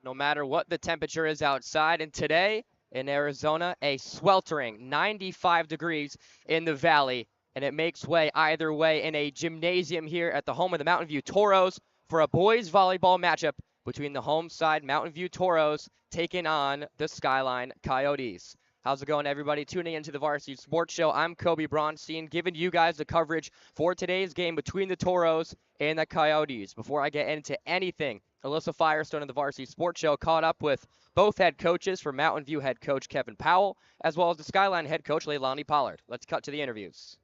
no matter what the temperature is outside. And today in Arizona, a sweltering 95 degrees in the valley. And it makes way either way in a gymnasium here at the home of the Mountain View Toros for a boys volleyball matchup between the home side Mountain View Toros taking on the Skyline Coyotes. How's it going, everybody? Tuning into the Varsity Sports Show. I'm Kobe Bronstein, giving you guys the coverage for today's game between the Toros and the Coyotes. Before I get into anything, Alyssa Firestone of the Varsity Sports Show caught up with both head coaches, for Mountain View head coach Kevin Powell, as well as the Skyline head coach Leilani Pollard. Let's cut to the interviews.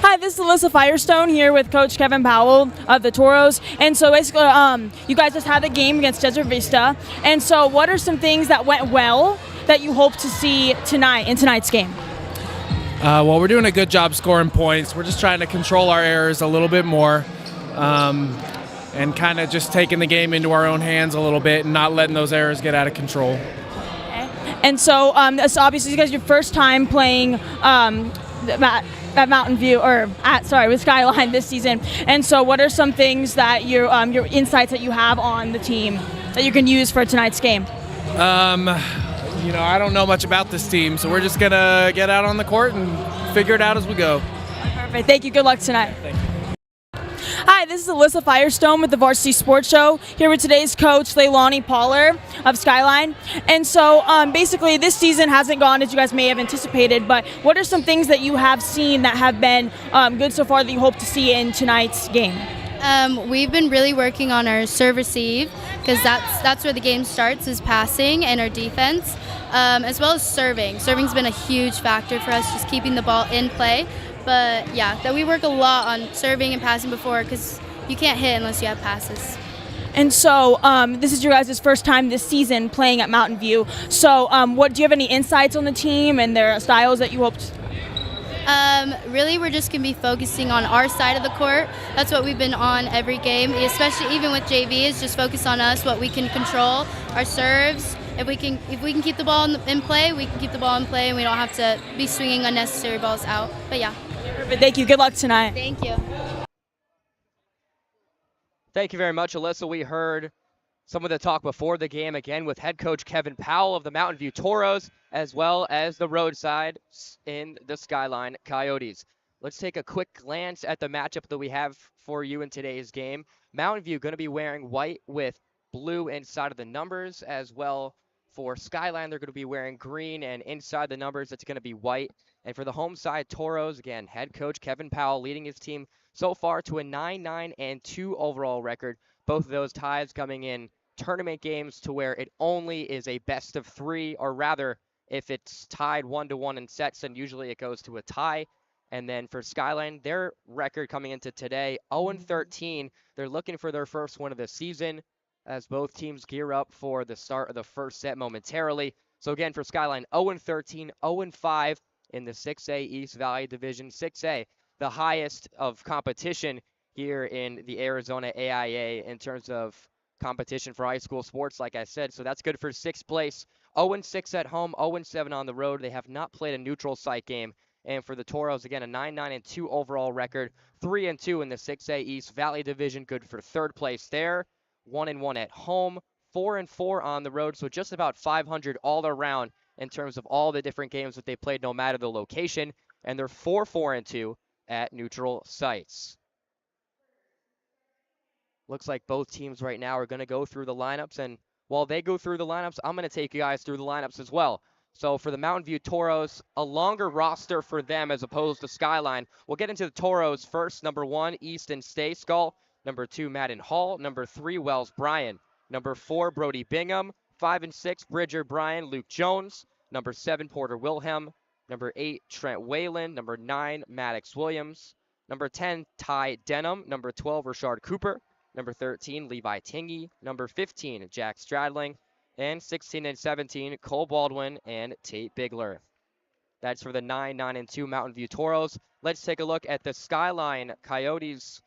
Hi, this is Alyssa Firestone here with Coach Kevin Powell of the Toros. And so basically, you guys just had the game against Desert Vista. And so what are some things that went well that you hope to see tonight in tonight's game? Well, we're doing a good job scoring points. We're just trying to control our errors a little bit more and kind of just taking the game into our own hands a little bit and not letting those errors get out of control. Okay. And so that's obviously you guys your first time playing at Mountain View with Skyline this season. And so what are some things that your insights that you have on the team that you can use for tonight's game? I don't know much about this team, so we're just going to get out on the court and figure it out as we go. Perfect. Thank you. Good luck tonight. Thank you. Hi, this is Alyssa Firestone with the Varsity Sports Show, here with today's coach, Leilani Pollard of Skyline. And so basically this season hasn't gone as you guys may have anticipated, but what are some things that you have seen that have been good so far that you hope to see in tonight's game? We've been really working on our serve receive, because that's where the game starts, is passing and our defense, as well as serving. Serving's been a huge factor for us, just keeping the ball in play. But yeah, that we work a lot on serving and passing before, because you can't hit unless you have passes. And so this is your guys' first time this season playing at Mountain View. So what do you have any insights on the team and their styles that you hoped? Really, we're just going to be focusing on our side of the court. That's what we've been on every game, especially even with JV, is just focus on us, what we can control, our serves. If we can keep the ball in play, we can keep the ball in play, and we don't have to be swinging unnecessary balls out. But yeah. Perfect. Thank you. Good luck tonight. Thank you. Thank you very much, Alyssa. We heard some of the talk before the game again with head coach Kevin Powell of the Mountain View Toros, as well as the roadside in the Skyline Coyotes. Let's take a quick glance at the matchup that we have for you in today's game. Mountain View going to be wearing white with blue inside of the numbers, as well for Skyline, they're going to be wearing green, and inside the numbers, it's going to be white. And for the home side Toros, again, head coach Kevin Powell leading his team so far to a 9-9-2 overall record. Both of those ties coming in tournament games to where it only is a best of three, or rather, if it's tied 1-1 in sets, then usually it goes to a tie. And then for Skyline, their record coming into today, 0-13. They're looking for their first win of the season, as both teams gear up for the start of the first set momentarily. So again, for Skyline, 0-13, 0-5 in the 6A East Valley Division. 6A, the highest of competition here in the Arizona AIA in terms of competition for high school sports, like I said. So that's good for sixth place. 0-6 at home, 0-7 on the road. They have not played a neutral site game. And for the Toros, again, a 9-9-2 overall record, 3-2 in the 6A East Valley Division. Good for third place there. 1-1 at home, 4-4 on the road, so just about 500 all around in terms of all the different games that they played, no matter the location, and they're 4-4-2 at neutral sites. Looks like both teams right now are going to go through the lineups, and while they go through the lineups, I'm going to take you guys through the lineups as well. So for the Mountain View Toros, a longer roster for them as opposed to Skyline. We'll get into the Toros first. Number 1, Easton Stayskull. Number 2, Madden Hall. Number 3, Wells Bryan. Number 4, Brody Bingham. 5 and 6, Bridger Bryan, Luke Jones. Number 7, Porter Wilhelm. Number 8, Trent Whalen. Number 9, Maddox Williams. Number 10, Ty Denham. Number 12, Rashard Cooper. Number 13, Levi Tingy. Number 15, Jack Stradling. And 16 and 17, Cole Baldwin and Tate Bigler. That's for the 9-9-2 Mountain View Toros. Let's take a look at the Skyline Coyotes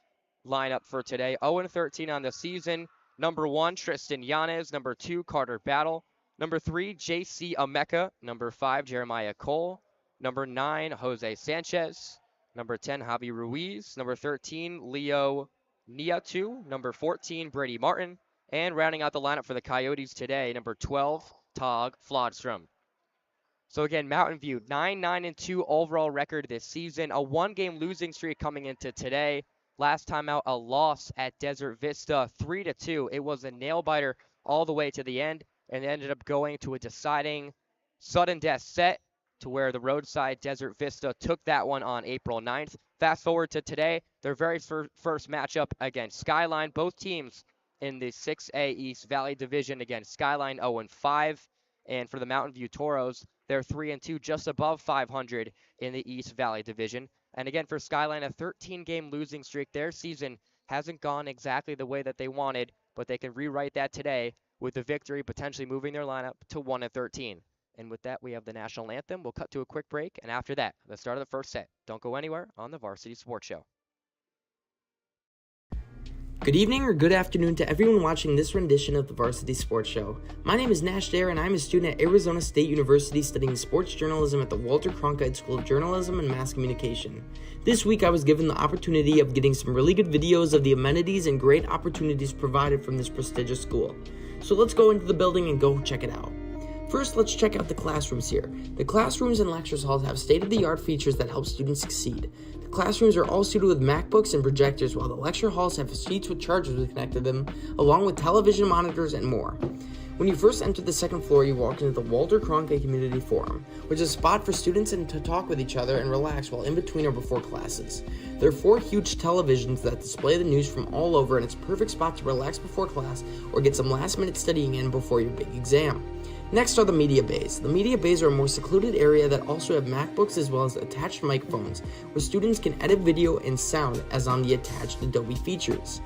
lineup for today. 0-13 on the season. Number 1, Tristan Yanez. Number 2, Carter Battle. Number 3, J.C. Ameka. Number 5, Jeremiah Cole. Number 9, Jose Sanchez. Number 10, Javi Ruiz. Number 13, Leo Niatu, number 14, Brady Martin, and rounding out the lineup for the Coyotes today, number 12, Tog Flodstrom. So again, Mountain View, 9-9-2 overall record this season, a one-game losing streak coming into today. Last time out, a loss at Desert Vista, 3-2. It was a nail-biter all the way to the end, and ended up going to a deciding sudden death set to where the roadside Desert Vista took that one on April 9th. Fast forward to today, their very first matchup against Skyline. Both teams in the 6A East Valley Division against Skyline 0-5. And for the Mountain View Toros, they're 3-2, just above 500 in the East Valley Division. And again, for Skyline, a 13-game losing streak. Their season hasn't gone exactly the way that they wanted, but they can rewrite that today with the victory, potentially moving their lineup to 1-13. And with that, we have the national anthem. We'll cut to a quick break, and after that, the start of the first set. Don't go anywhere on the Varsity Sports Show. Good evening or good afternoon to everyone watching this rendition of the Varsity Sports Show. My name is Nash Dare and I'm a student at Arizona State University studying sports journalism at the Walter Cronkite School of Journalism and Mass Communication. This week I was given the opportunity of getting some really good videos of the amenities and great opportunities provided from this prestigious school. So let's go into the building and go check it out. First, let's check out the classrooms here. The classrooms and lectures halls have state-of-the-art features that help students succeed. The classrooms are all suited with MacBooks and projectors, while the lecture halls have seats with chargers connected to them, along with television monitors and more. When you first enter the second floor, you walk into the Walter Cronkite Community Forum, which is a spot for students to talk with each other and relax while in between or before classes. There are 4 huge televisions that display the news from all over, and it's a perfect spot to relax before class or get some last-minute studying in before your big exam. Next are the media bays. The media bays are a more secluded area that also have MacBooks as well as attached microphones, where students can edit video and sound as on the attached Adobe features.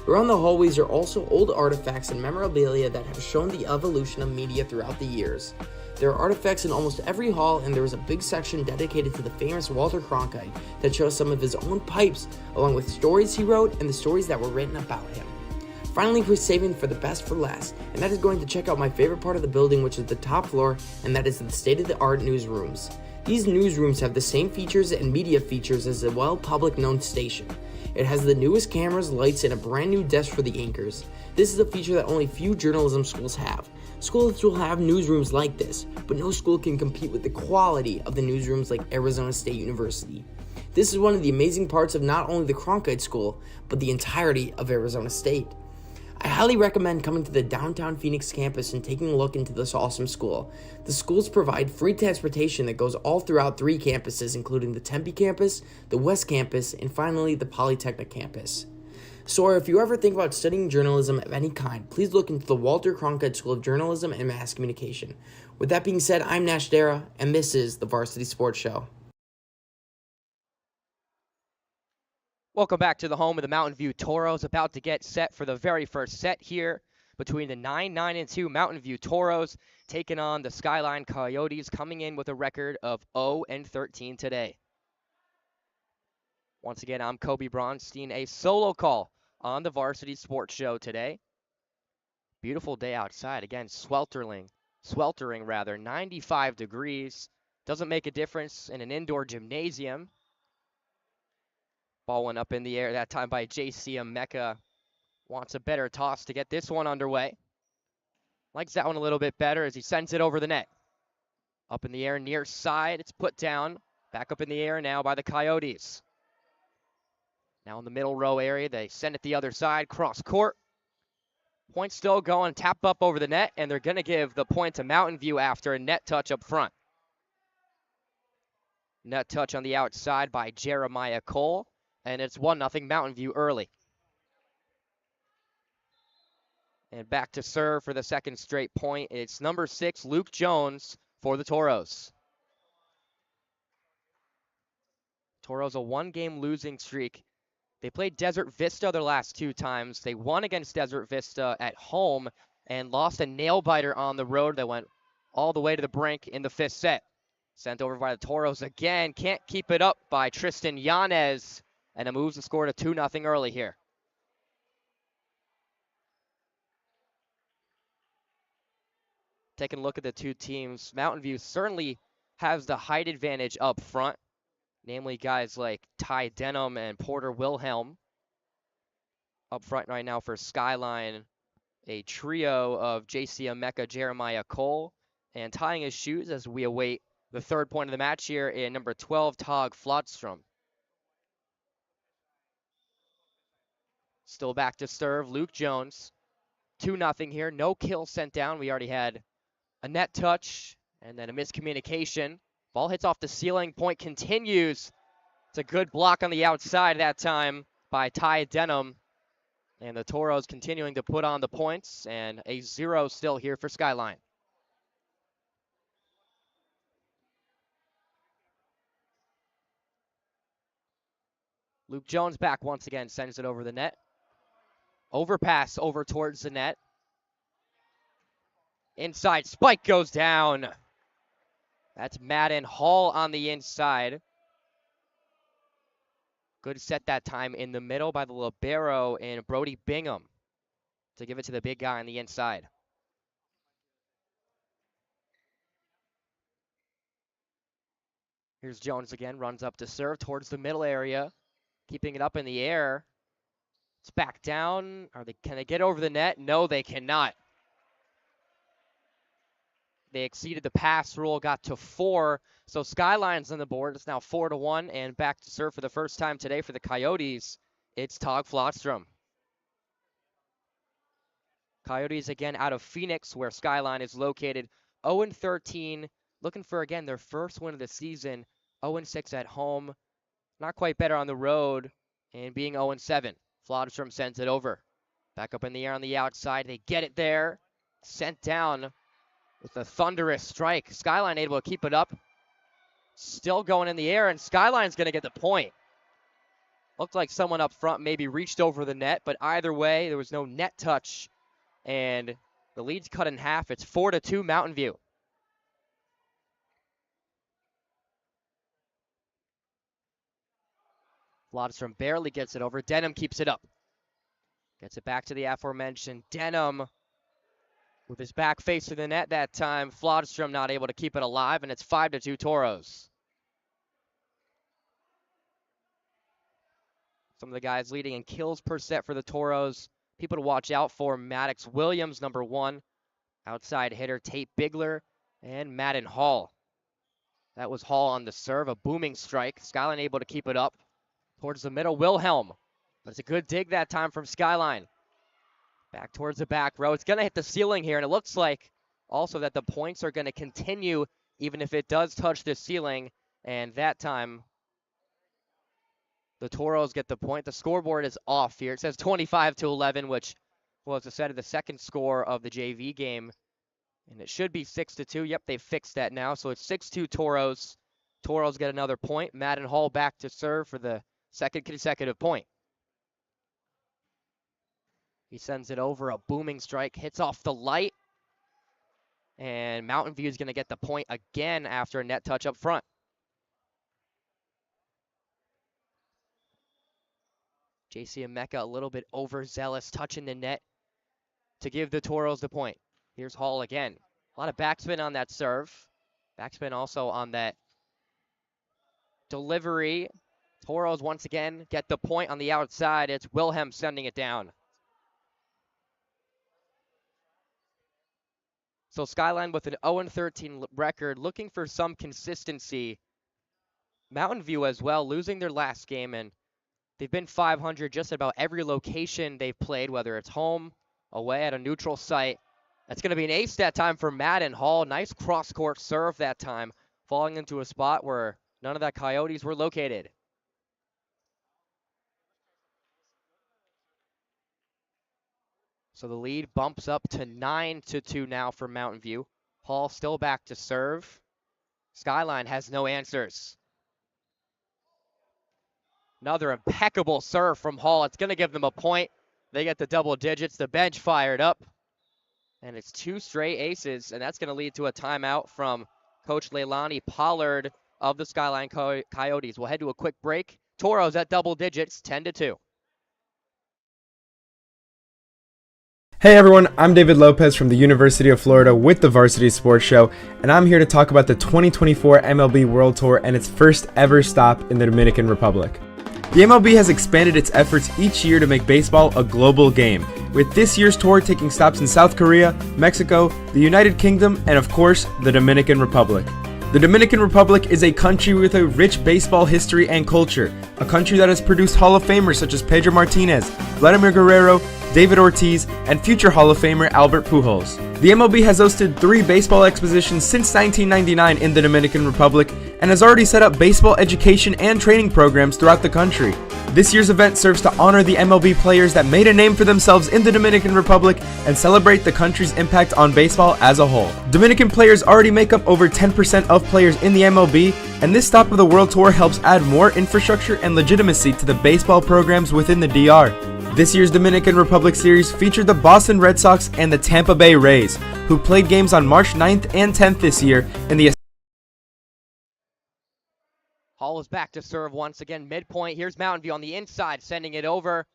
Around the hallways are also old artifacts and memorabilia that have shown the evolution of media throughout the years. There are artifacts in almost every hall, and there is a big section dedicated to the famous Walter Cronkite that shows some of his own pipes, along with stories he wrote and the stories that were written about him. Finally, we're saving for the best for last, and that is going to check out my favorite part of the building, which is the top floor, and that is the state-of-the-art newsrooms. These newsrooms have the same features and media features as a well-public known station. It has the newest cameras, lights, and a brand new desk for the anchors. This is a feature that only few journalism schools have. Schools will have newsrooms like this, but no school can compete with the quality of the newsrooms like Arizona State University. This is one of the amazing parts of not only the Cronkite School, but the entirety of Arizona State. I highly recommend coming to the downtown Phoenix campus and taking a look into this awesome school. The schools provide free transportation that goes all throughout 3 campuses, including the Tempe campus, the West campus, and finally the Polytechnic campus. So if you ever think about studying journalism of any kind, please look into the Walter Cronkite School of Journalism and Mass Communication. With that being said, I'm Nash Dara, and this is the Varsity Sports Show. Welcome back to the home of the Mountain View Toros, about to get set for the very first set here between the 9-9-2 Mountain View Toros taking on the Skyline Coyotes, coming in with a record of 0-13 today. Once again, I'm Kobe Bronstein, a solo call on the Varsity Sports Show today. Beautiful day outside, again, sweltering, 95 degrees. Doesn't make a difference in an indoor gymnasium. Ball went up in the air that time by JCM Mecca. Wants a better toss to get this one underway. Likes that one a little bit better as he sends it over the net. Up in the air near side. It's put down. Back up in the air now by the Coyotes. Now in the middle row area. They send it the other side. Cross court. Point still going. Tap up over the net. And they're going to give the point to Mountain View after a net touch up front. Net touch on the outside by Jeremiah Cole. And it's 1-0 Mountain View early. And back to serve for the second straight point. It's number 6, Luke Jones, for the Toros. Toros, a 1-game losing streak. They played Desert Vista their last 2 times. They won against Desert Vista at home and lost a nail-biter on the road that went all the way to the brink in the 5th set. Sent over by the Toros again. Can't keep it up by Tristan Yanez. And it moves the score to 2-0 early here. Taking a look at the two teams, Mountain View certainly has the height advantage up front, namely guys like Ty Denham and Porter Wilhelm. Up front right now for Skyline, a trio of JC Emeka, Jeremiah Cole, and tying his shoes as we await the third point of the match here in number 12, Tog Flotstrom. Still back to serve, Luke Jones. 2-0 here, no kill sent down. We already had a net touch and then a miscommunication. Ball hits off the ceiling, point continues. It's a good block on the outside that time by Ty Denham. And the Toros continuing to put on the points, and a 0 still here for Skyline. Luke Jones back once again, sends it over the net. Overpass over towards the net. Inside, spike goes down. That's Madden Hall on the inside. Good set that time in the middle by the libero and Brody Bingham to give it to the big guy on the inside. Here's Jones again, runs up to serve towards the middle area, keeping it up in the air. It's back down. Can they get over the net? No, they cannot. They exceeded the pass rule, got to 4. So Skyline's on the board. It's now 4-1, and back to serve for the first time today for the Coyotes. It's Tog Flotstrom. Coyotes again out of Phoenix, where Skyline is located. 0-13, looking for, again, their first win of the season. 0-6 at home. Not quite better on the road, and being 0-7. Flotstrom sends it over. Back up in the air on the outside. They get it there. Sent down with a thunderous strike. Skyline able to keep it up. Still going in the air, and Skyline's going to get the point. Looked like someone up front maybe reached over the net, but either way, there was no net touch, and the lead's cut in half. It's 4-2 Mountain View. Flotstrom barely gets it over. Denham keeps it up. Gets it back to the aforementioned Denham with his back face to the net that time. Flotstrom not able to keep it alive, and it's 5-2 Toros. Some of the guys leading in kills per set for the Toros. People to watch out for: Maddox Williams, number 1. Outside hitter Tate Bigler and Madden Hall. That was Hall on the serve, a booming strike. Skyline able to keep it up towards the middle. Wilhelm, but it's a good dig that time from Skyline. Back towards the back row. It's going to hit the ceiling here, and it looks like also that the points are going to continue even if it does touch the ceiling. And that time, the Toros get the point. The scoreboard is off here. It says 25-11, which was the set of the second score of the JV game. And it should be 6-2. Yep, they fixed that now. So it's 6-2 Toros. Toros get another point. Madden Hall back to serve for the second consecutive point. He sends it over, a booming strike, hits off the light. And Mountain View is going to get the point again after a net touch up front. JC Emeka a little bit overzealous, touching the net to give the Toros the point. Here's Hall again. A lot of backspin on that serve. Backspin also on that delivery. Toros once again get the point on the outside. It's Wilhelm sending it down. So Skyline with an 0-13 record, looking for some consistency. Mountain View as well, losing their last game, and they've been 500 just about every location they've played, whether it's home, away, at a neutral site. That's going to be an ace that time for Madden Hall. Nice cross-court serve that time, falling into a spot where none of the Coyotes were located. So the lead bumps up to 9-2 now for Mountain View. Hall still back to serve. Skyline has no answers. Another impeccable serve from Hall. It's going to give them a point. They get the double digits. The bench fired up. And it's 2 straight aces, and that's going to lead to a timeout from Coach Leilani Pollard of the Skyline Coyotes. We'll head to a quick break. Toros at double digits, 10-2. Hey everyone, I'm David Lopez from the University of Florida with the Varsity Sports Show, and I'm here to talk about the 2024 MLB World Tour and its first ever stop in the Dominican Republic. The MLB has expanded its efforts each year to make baseball a global game, with this year's tour taking stops in South Korea, Mexico, the United Kingdom, and of course, the Dominican Republic. The Dominican Republic is a country with a rich baseball history and culture, a country that has produced Hall of Famers such as Pedro Martinez, Vladimir Guerrero, David Ortiz, and future Hall of Famer Albert Pujols. The MLB has hosted 3 baseball expositions since 1999 in the Dominican Republic and has already set up baseball education and training programs throughout the country. This year's event serves to honor the MLB players that made a name for themselves in the Dominican Republic and celebrate the country's impact on baseball as a whole. Dominican players already make up over 10% of players in the MLB, and this stop of the World Tour helps add more infrastructure and legitimacy to the baseball programs within the DR. This year's Dominican Republic Series featured the Boston Red Sox and the Tampa Bay Rays, who played games on March 9th and 10th this year in the Hall is back to serve once again, midpoint. Here's Mountain View on the inside, sending it over.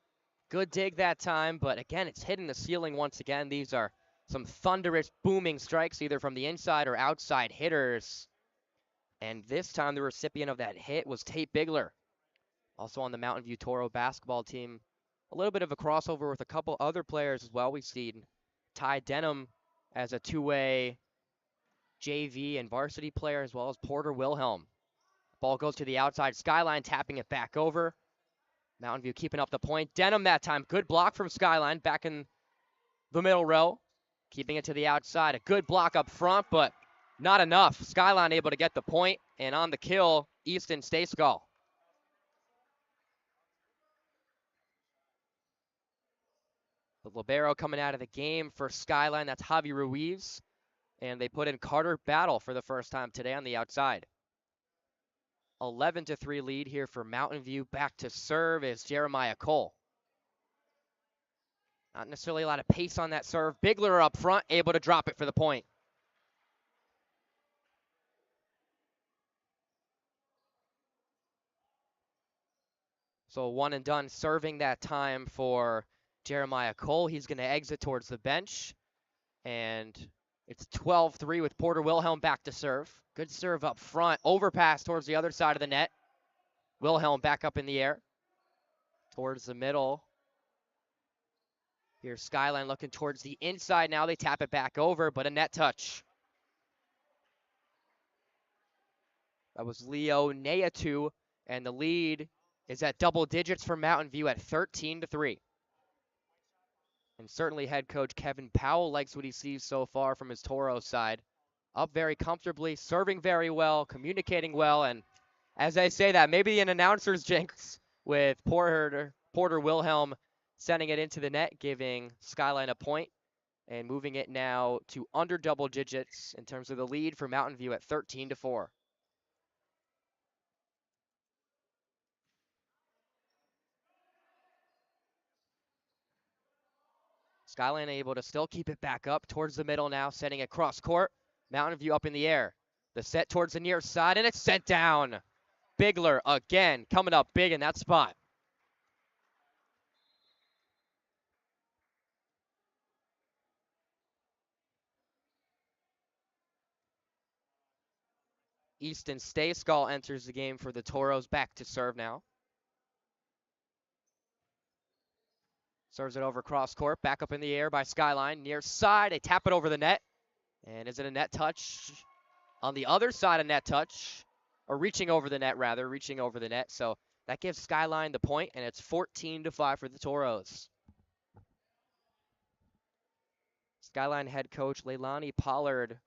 Good dig that time, but again, it's hitting the ceiling once again. These are some thunderous, booming strikes, either from the inside or outside hitters. And this time, the recipient of that hit was Tate Bigler, also on the Mountain View Toro basketball team. A little bit of a crossover with a couple other players as well. We've seen Ty Denham as a two-way JV and varsity player, as well as Porter Wilhelm. Ball goes to the outside. Skyline tapping it back over. Mountain View keeping up the point. Denham that time. Good block from Skyline back in the middle row. Keeping it to the outside. A good block up front, but not enough. Skyline able to get the point, and on the kill, Easton Stayskull. The libero coming out of the game for Skyline. That's Javi Ruiz. And they put in Carter Battle for the first time today on the outside. 11-3 lead here for Mountain View. Back to serve is Jeremiah Cole. Not necessarily a lot of pace on that serve. Bigler up front, able to drop it for the point. So one and done serving that time for Jeremiah Cole. He's going to exit towards the bench. And it's 12-3 with Porter Wilhelm back to serve. Good serve up front. Overpass towards the other side of the net. Wilhelm back up in the air. Towards the middle. Here's Skyline looking towards the inside now. They tap it back over, but a net touch. That was Leo Neatu, and the lead is at double digits for Mountain View at 13-3. And certainly head coach Kevin Powell likes what he sees so far from his Toro side. Up very comfortably, serving very well, communicating well, and as I say that, maybe an announcer's jinx with Porter Wilhelm sending it into the net, giving Skyline a point, and moving it now to under double digits in terms of the lead for Mountain View at 13-4. Skyline able to still keep it back up towards the middle now, sending it cross court. Mountain View up in the air. The set towards the near side, and it's sent down. Bigler again, coming up big in that spot. Easton Stayskull enters the game for the Toros, back to serve now. Serves it over cross court, back up in the air by Skyline. Near side, they tap it over the net. And is it a net touch? On the other side, a net touch. Or reaching over the net, rather. Reaching over the net. So that gives Skyline the point, and it's 14-5 for the Toros. Skyline head coach Leilani Pollard,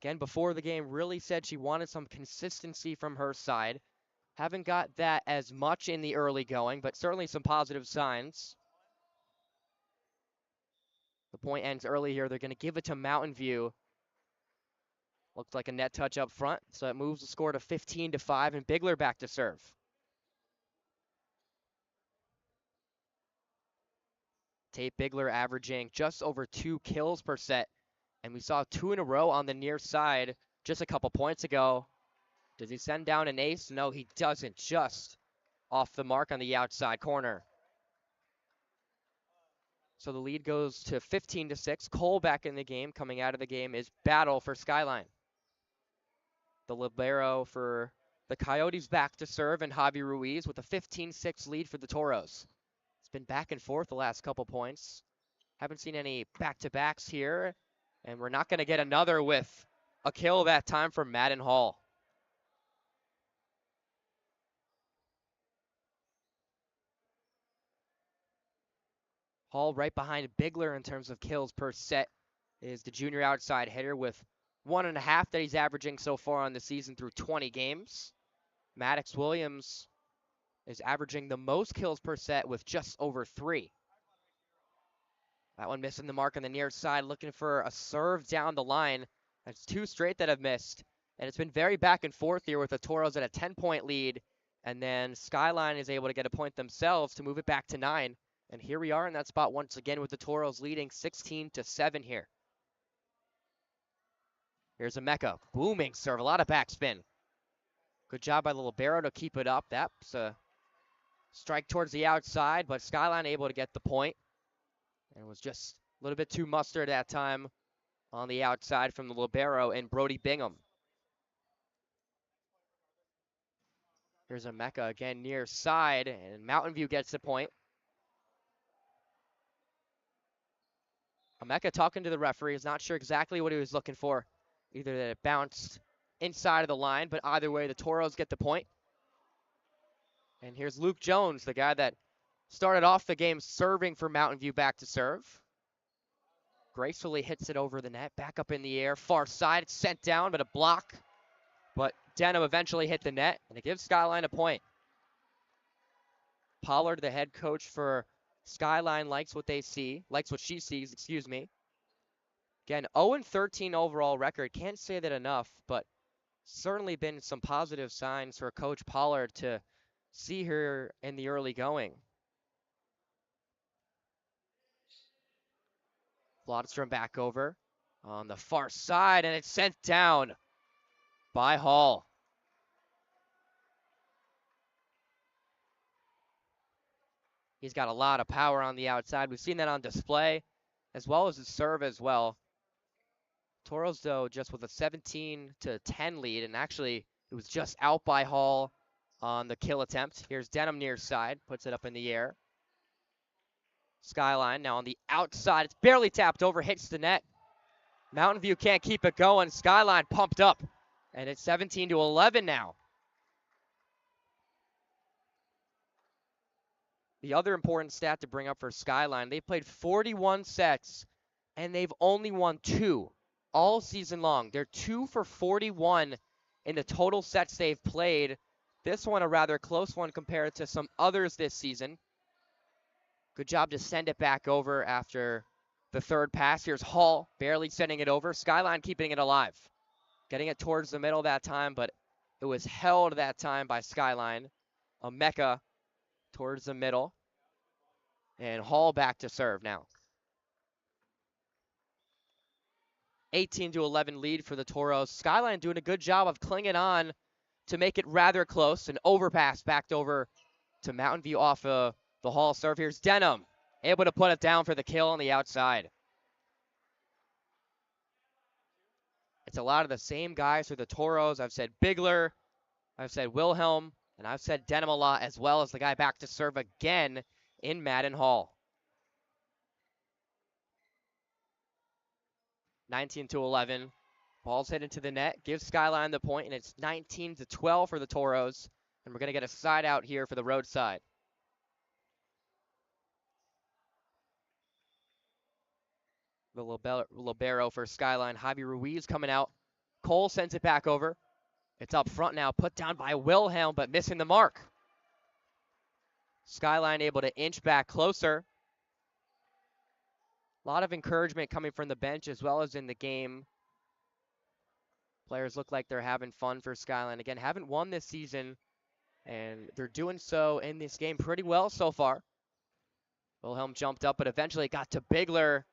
again, before the game, really said she wanted some consistency from her side. Haven't got that as much in the early going, but certainly some positive signs. The point ends early here. They're going to give it to Mountain View. Looks like a net touch up front, so it moves the score to 15-5, and Bigler back to serve. Tate Bigler averaging just over 2 kills per set, and we saw 2 in a row on the near side just a couple points ago. Does he send down an ace? No, he doesn't. Just off the mark on the outside corner. So the lead goes to 15-6. Cole back in the game. Coming out of the game is Battle for Skyline. The libero for The Coyotes back to serve, and Javi Ruiz with a 15-6 lead for the Toros. It's been back and forth the last couple points. Haven't seen any back-to-backs here, and we're not going to get another with a kill that time from Madden Hall. Hall right behind Bigler in terms of kills per set is the junior outside hitter with 1.5 that he's averaging so far on the season through 20 games. Maddox Williams is averaging the most kills per set with just over 3. That one missing the mark on the near side, looking for a serve down the line. That's 2 straight that have missed. And it's been very back and forth here with the Toros at a 10-point lead. And then Skyline is able to get a point themselves to move it back to 9. And here we are in that spot once again with the Toros leading 16-7 here. Here's a Mecca. Booming serve. A lot of backspin. Good job by Libero to keep it up. That's a strike towards the outside, but Skyline able to get the point. And it was just a little bit too mustard that time on the outside from the Libero and Brody Bingham. Here's a Mecca again near side, and Mountain View gets the point. Mecca talking to the referee, is not sure exactly what he was looking for. Either that it bounced inside of the line, but either way, the Toros get the point. And here's Luke Jones, the guy that started off the game serving for Mountain View back to serve. Gracefully hits it over the net, back up in the air, far side, it's sent down, but a block. But Denham eventually hit the net, and it gives Skyline a point. Pollard, the head coach for Skyline, likes what she sees, excuse me. Again, 0-13 overall record. Can't say that enough, but certainly been some positive signs for Coach Pollard to see her in the early going. Flodstrom back over on the far side, and it's sent down by Hall. He's got a lot of power on the outside. We've seen that on display, as well as his serve as well. Toros, though, just with a 17-10 lead, and actually it was just out by Hall on the kill attempt. Here's Denham near side, puts it up in the air. Skyline now on the outside. It's barely tapped over, hits the net. Mountain View can't keep it going. Skyline pumped up, and it's 17-11 now. The other important stat to bring up for Skyline, they played 41 sets, and they've only won 2 all season long. They're 2 for 41 in the total sets they've played. This one a rather close one compared to some others this season. Good job to send it back over after the third pass. Here's Hall barely sending it over. Skyline keeping it alive. Getting it towards the middle that time, but it was held that time by Skyline. A Mecca towards the middle. And Hall back to serve now. 18-11 lead for the Toros. Skyline doing a good job of clinging on to make it rather close. An overpass backed over to Mountain View off the Hall serve. Here's Denham, able to put it down for the kill on the outside. It's a lot of the same guys for the Toros. I've said Bigler, I've said Wilhelm, and I've said Denham a lot, as well as the guy back to serve again in Madden Hall. 19-11. Ball's hit into the net. Gives Skyline the point, and it's 19-12 for the Toros. And we're going to get a side out here for the road side. The libero for Skyline. Javi Ruiz coming out. Cole sends it back over. It's up front now. Put down by Wilhelm, but missing the mark. Skyline able to inch back closer. A lot of encouragement coming from the bench as well as in the game. Players look like they're having fun for Skyline. Again, haven't won this season, and they're doing so in this game pretty well so far. Wilhelm jumped up, but eventually got to Bigler.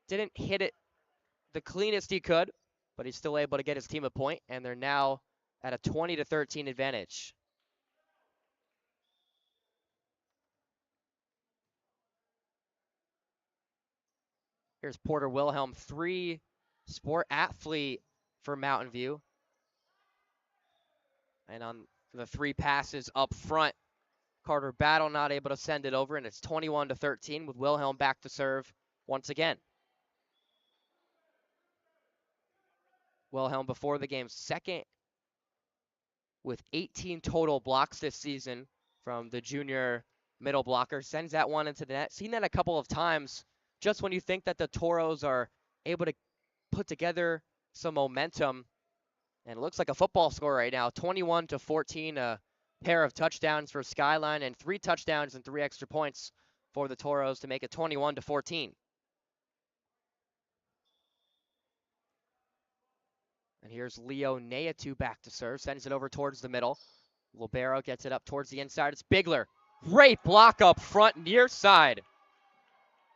Didn't hit it the cleanest he could, but he's still able to get his team a point, and they're now at a 20-13 advantage. Here's Porter Wilhelm, 3 sport athlete for Mountain View. And on the 3 passes up front, Carter Battle not able to send it over, and it's 21-13 with Wilhelm back to serve once again. Wilhelm before the game second with 18 total blocks this season from the junior middle blocker. Sends that one into the net. Seen that a couple of times just when you think that the Toros are able to put together some momentum. And it looks like a football score right now, 21-14, a pair of touchdowns for Skyline and 3 touchdowns and 3 extra points for the Toros to make it 21-14. And here's Leo Neatu back to serve, sends it over towards the middle. Libero gets it up towards the inside. It's Bigler. Great block up front, near side.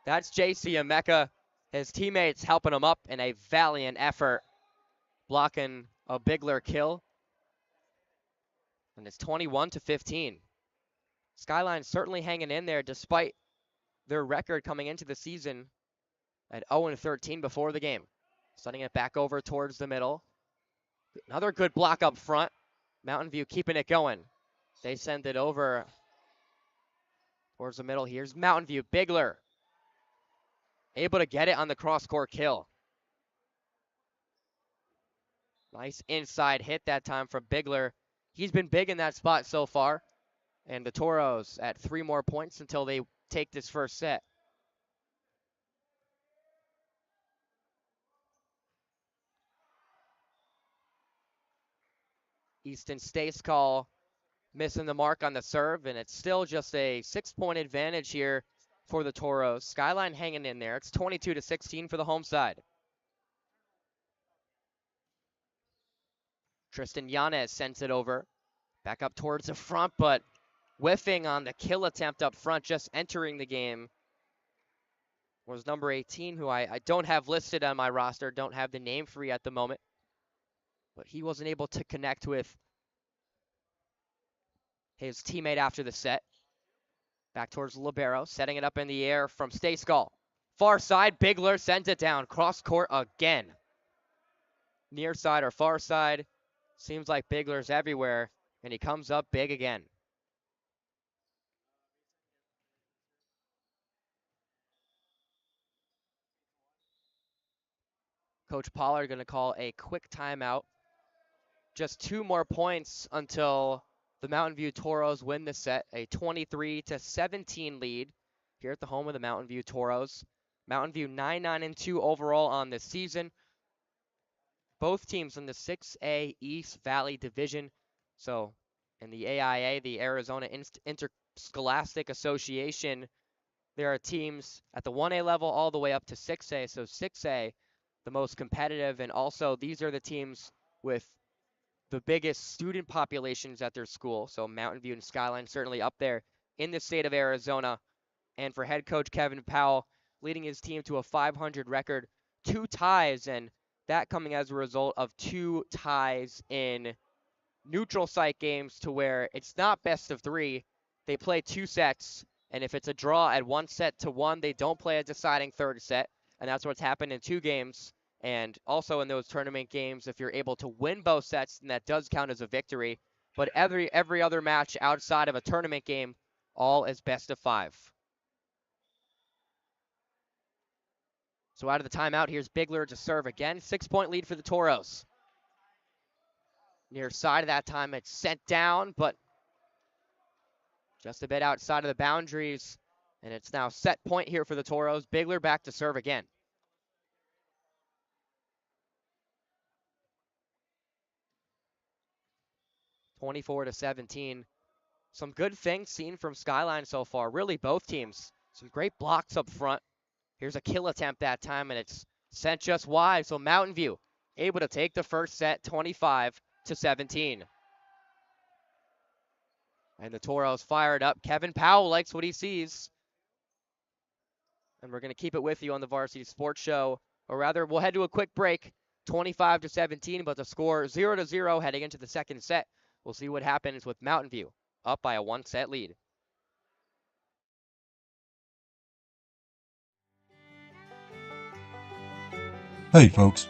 That's JC Emeka. His teammates helping him up in a valiant effort, blocking a Bigler kill. And it's 21-15. Skyline certainly hanging in there despite their record coming into the season at 0-13 before the game. Sending it back over towards the middle. Another good block up front. Mountain View keeping it going. They send it over towards the middle. Here's Mountain View. Bigler able to get it on the cross-court kill. Nice inside hit that time from Bigler. He's been big in that spot so far. And the Toros at 3 more points until they take this first set. Easton Stace call missing the mark on the serve, and it's still just a 6-point advantage here for the Toros. Skyline hanging in there. It's 22-16 for the home side. Tristan Yanez sends it over. Back up towards the front, but whiffing on the kill attempt up front, just entering the game, was number 18, who I don't have listed on my roster, don't have the name for you at the moment. But he wasn't able to connect with his teammate after the set. Back towards Libero, setting it up in the air from Stayskull. Far side, Bigler sends it down. Cross court again. Near side or far side. Seems like Bigler's everywhere, and he comes up big again. Coach Pollard going to call a quick timeout. Just 2 more points until the Mountain View Toros win the set. A 23-17 lead here at the home of the Mountain View Toros. Mountain View 9-2 overall on this season. Both teams in the 6A East Valley Division. So in the AIA, the Arizona Interscholastic Association, there are teams at the 1A level all the way up to 6A. So 6A, the most competitive, and also these are the teams with the biggest student populations at their school. So Mountain View and Skyline certainly up there in the state of Arizona. And for head coach Kevin Powell, leading his team to a 500 record, 2 ties, and that coming as a result of 2 ties in neutral site games to where it's not best of 3. They play 2 sets, and if it's a draw at 1-1, they don't play a deciding third set, and that's what's happened in 2 games. And also in those tournament games, if you're able to win both sets, then that does count as a victory. But every other match outside of a tournament game, all is best of 5. So out of the timeout, here's Bigler to serve again. 6-point lead for the Toros. Near side of that time, it's sent down, but just a bit outside of the boundaries. And it's now set point here for the Toros. Bigler back to serve again. (24-17). Some good things seen from Skyline so far. Really, both teams. Some great blocks up front. Here's a kill attempt that time, and it's sent just wide. So Mountain View able to take the first set, 25-17. And the Toros fired up. Kevin Powell likes what he sees. And we're going to keep it with you on the Varsity Sports Show. Or rather, we'll head to a quick break. 25-17, but the score 0-0 heading into the second set. We'll see what happens with Mountain View up by a 1-set lead. Hey folks,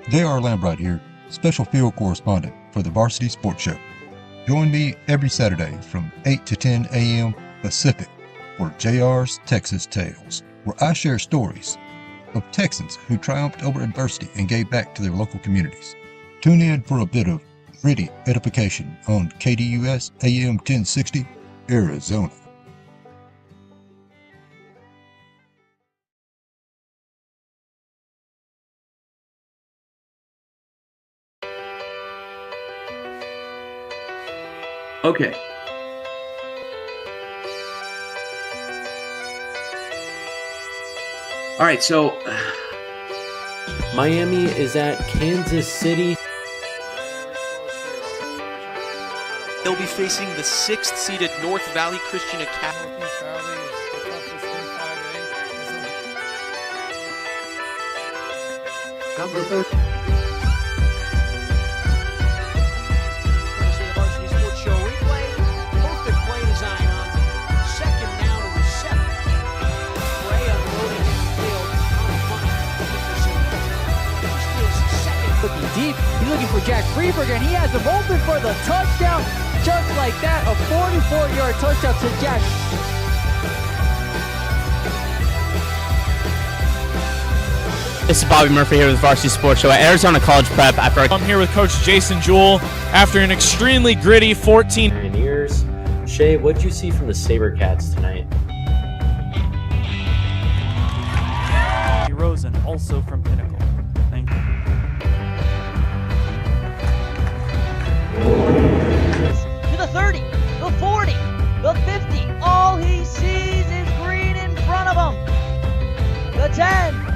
J.R. Lambright here, special field correspondent for the Varsity Sports Show. Join me every Saturday from 8 to 10 a.m. Pacific for JR's Texas Tales, where I share stories of Texans who triumphed over adversity and gave back to their local communities. Tune in for a bit of gritty edification on KDUS AM 1060, Arizona. Okay. All right, so Miami is at Kansas City. They'll be facing the 6th seeded North Valley Christian Academy. Number 30. Varsity Sports Show replay. Perfect play design on 2nd down and 7. Bray unloading field on punt. Looking deep. He's looking for Jack Freeberg, and he has him open for the touchdown. Just like that, a 44-yard touchdown to Jack. This is Bobby Murphy here with Varsity Sports Show at Arizona College Prep. I'm here with Coach Jason Jewell after an extremely gritty 14. Pioneers. Shay, what did you see from the SaberCats tonight? Rosen, also from Pinnacle. Thank you. To the 30, the 40, the 50. All he sees is green in front of him. The 10.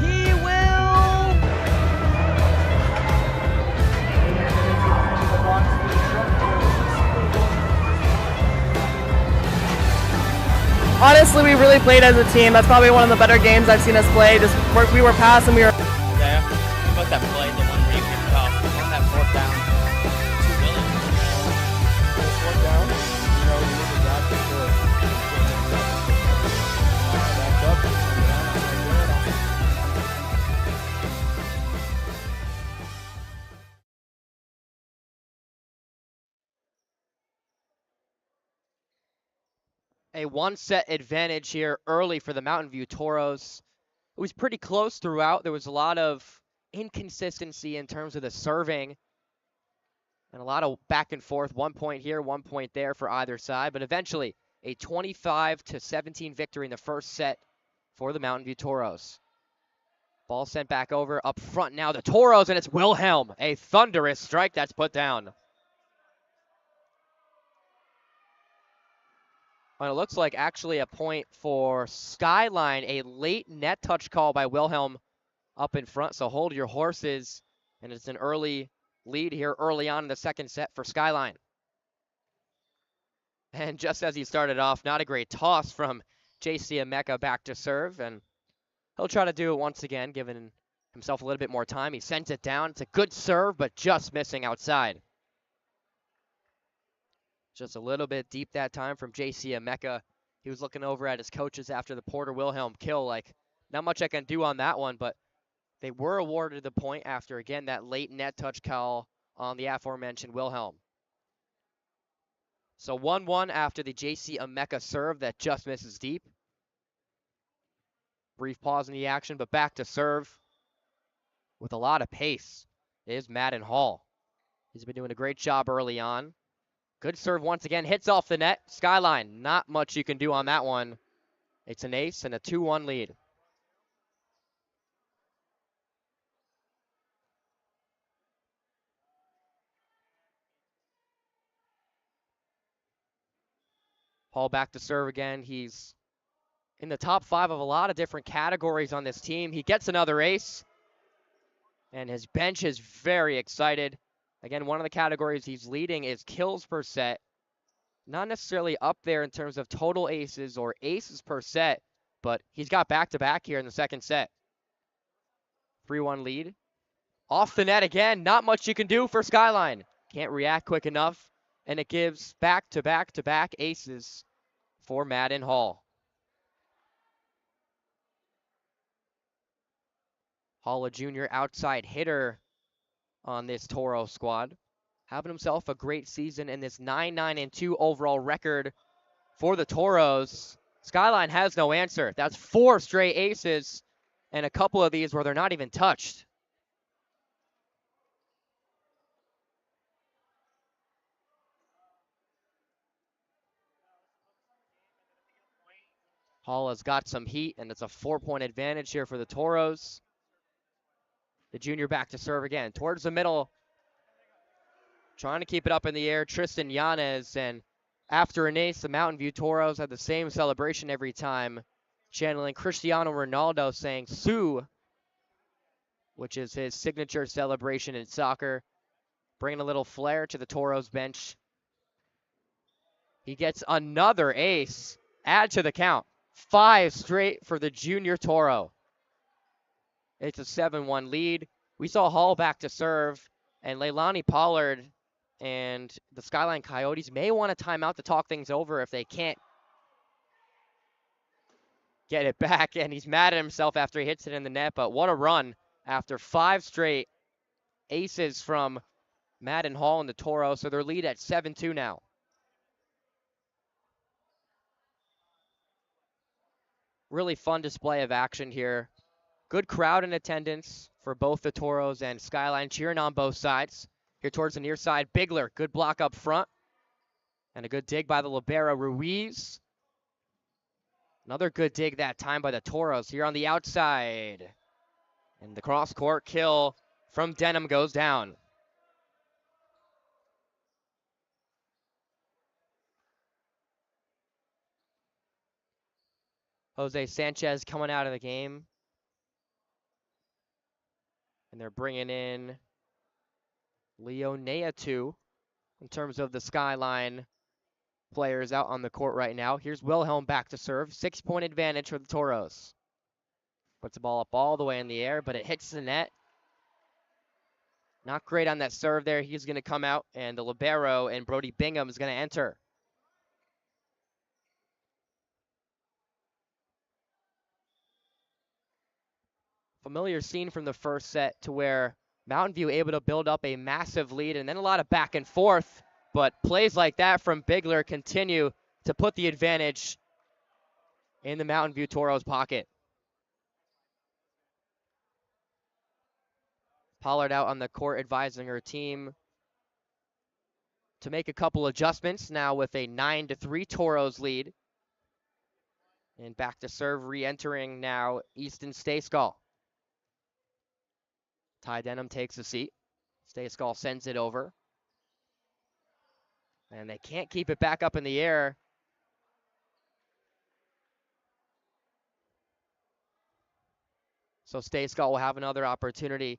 He will. Honestly, we really played as a team. That's probably one of the better games I've seen us play. We were passing, we were. Yeah, about that play, the one where you picked off on that 4th down. 2 million. 4th down, you know, you look at that before. Back up. A 1-set advantage here early for the Mountain View Toros. It was pretty close throughout. There was a lot of inconsistency in terms of the serving and a lot of back and forth. 1 point here, 1 point there for either side. But eventually, a 25-17 victory in the first set for the Mountain View Toros. Ball sent back over up front now. The Toros, and it's Wilhelm. A thunderous strike that's put down. And it looks like actually a point for Skyline, a late net touch call by Wilhelm up in front. So hold your horses, and it's an early lead here early on in the second set for Skyline. And just as he started off, not a great toss from JC Emeka back to serve, and he'll try to do it once again, giving himself a little bit more time. He sends it down. It's a good serve, but just missing outside. Just a little bit deep that time from JC Emeka. He was looking over at his coaches after the Porter Wilhelm kill. Like, not much I can do on that one, but they were awarded the point after, again, that late net touch call on the aforementioned Wilhelm. So 1-1 after the JC Emeka serve that just misses deep. Brief pause in the action, but back to serve with a lot of pace is Madden Hall. He's been doing a great job early on. Good serve once again, hits off the net. Skyline, not much you can do on that one. It's an ace and a 2-1 lead. Hall back to serve again. He's in the top 5 of a lot of different categories on this team. He gets another ace, and his bench is very excited. Again, one of the categories he's leading is kills per set. Not necessarily up there in terms of total aces or aces per set, but he's got back-to-back here in the second set. 3-1 lead. Off the net again. Not much you can do for Skyline. Can't react quick enough, and it gives back-to-back-to-back aces for Madden Hall. Hall, a junior outside hitter on this Toro squad. having himself a great season in this 9-9-2 overall record for the Toros. Skyline has no answer. That's 4 straight aces, and a couple of these where they're not even touched. Hall has got some heat, and it's a 4-point advantage here for the Toros. The junior back to serve again. Towards the middle, trying to keep it up in the air, Tristan Yanez. And after an ace, the Mountain View Toros had the same celebration every time, channeling Cristiano Ronaldo saying "Su," which is his signature celebration in soccer, bringing a little flair to the Toros bench. He gets another ace, add to the count. 5 straight for the junior Toro. It's a 7-1 lead. We saw Hall back to serve, and Leilani Pollard and the Skyline Coyotes may want a timeout to talk things over if they can't get it back. And he's mad at himself after he hits it in the net, but what a run after 5 straight aces from Madden Hall and the Toro. So their lead at 7-2 now. Really fun display of action here. Good crowd in attendance for both the Toros and Skyline, cheering on both sides. Here towards the near side, Bigler, good block up front. And a good dig by the libero, Ruiz. Another good dig that time by the Toros here on the outside. And the cross-court kill from Denham goes down. Jose Sanchez coming out of the game. And they're bringing in Leo Neatu in terms of the Skyline players out on the court right now. Here's Wilhelm back to serve. 6-point advantage for the Toros. Puts the ball up all the way in the air, but it hits the net. Not great on that serve there. He's going to come out, and the libero and Brody Bingham is going to enter. Familiar scene from the first set to where Mountain View able to build up a massive lead and then a lot of back and forth, but plays like that from Bigler continue to put the advantage in the Mountain View Toros pocket. Pollard out on the court advising her team to make a couple adjustments now with a 9-3 Toros lead. And back to serve, re-entering now Easton Stayskull. Ty Denham takes a seat. Stayskull sends it over. And they can't keep it back up in the air. So Stayskull will have another opportunity.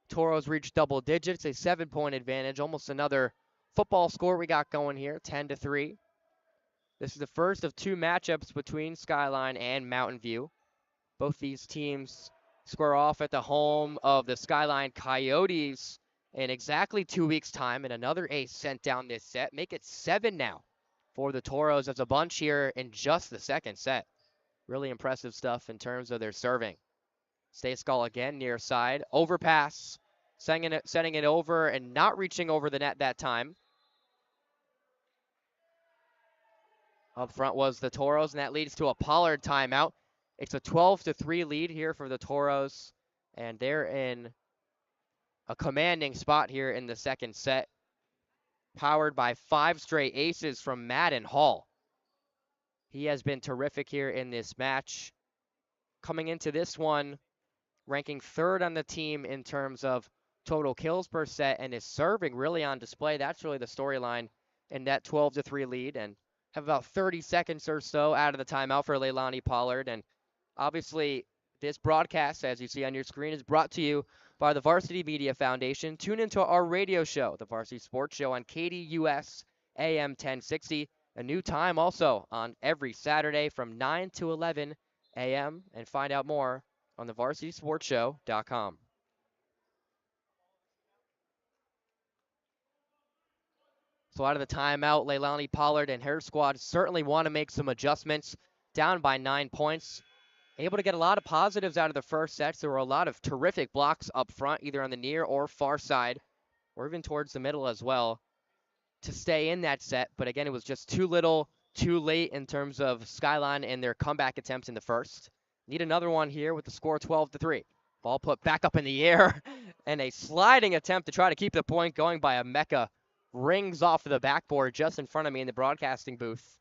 Toros reach double digits, a 7-point advantage, almost another football score we got going here, 10-3. This is the first of 2 matchups between Skyline and Mountain View. Both these teams square off at the home of the Skyline Coyotes in exactly 2 weeks' time, and another ace sent down this set. Make it 7 now for the Toros as a bunch here in just the second set. Really impressive stuff in terms of their serving. Stayskull again near side. Overpass, sending it over and not reaching over the net that time. Up front was the Toros, and that leads to a Pollard timeout. It's a 12-3 lead here for the Toros, and they're in a commanding spot here in the second set, powered by 5 straight aces from Madden Hall. He has been terrific here in this match. Coming into this one, ranking 3rd on the team in terms of total kills per set, and is serving really on display. That's really the storyline in that 12-3 lead, and have about 30 seconds or so out of the timeout for Leilani Pollard. And obviously, this broadcast, as you see on your screen, is brought to you by the Varsity Media Foundation. Tune into our radio show, the Varsity Sports Show, on KDUS AM 1060. A new time also on every Saturday from 9 to 11 a.m. And find out more on thevarsitysportshow.com. So out of the timeout, Leilani Pollard and her squad certainly want to make some adjustments. Down by 9 points. Able to get a lot of positives out of the first sets. There were a lot of terrific blocks up front, either on the near or far side or even towards the middle as well, to stay in that set. But again, it was just too little, too late in terms of Skyline and their comeback attempts in the first. Need another one here with the score 12-3. Ball put back up in the air, and a sliding attempt to try to keep the point going by Emeka rings off of the backboard just in front of me in the broadcasting booth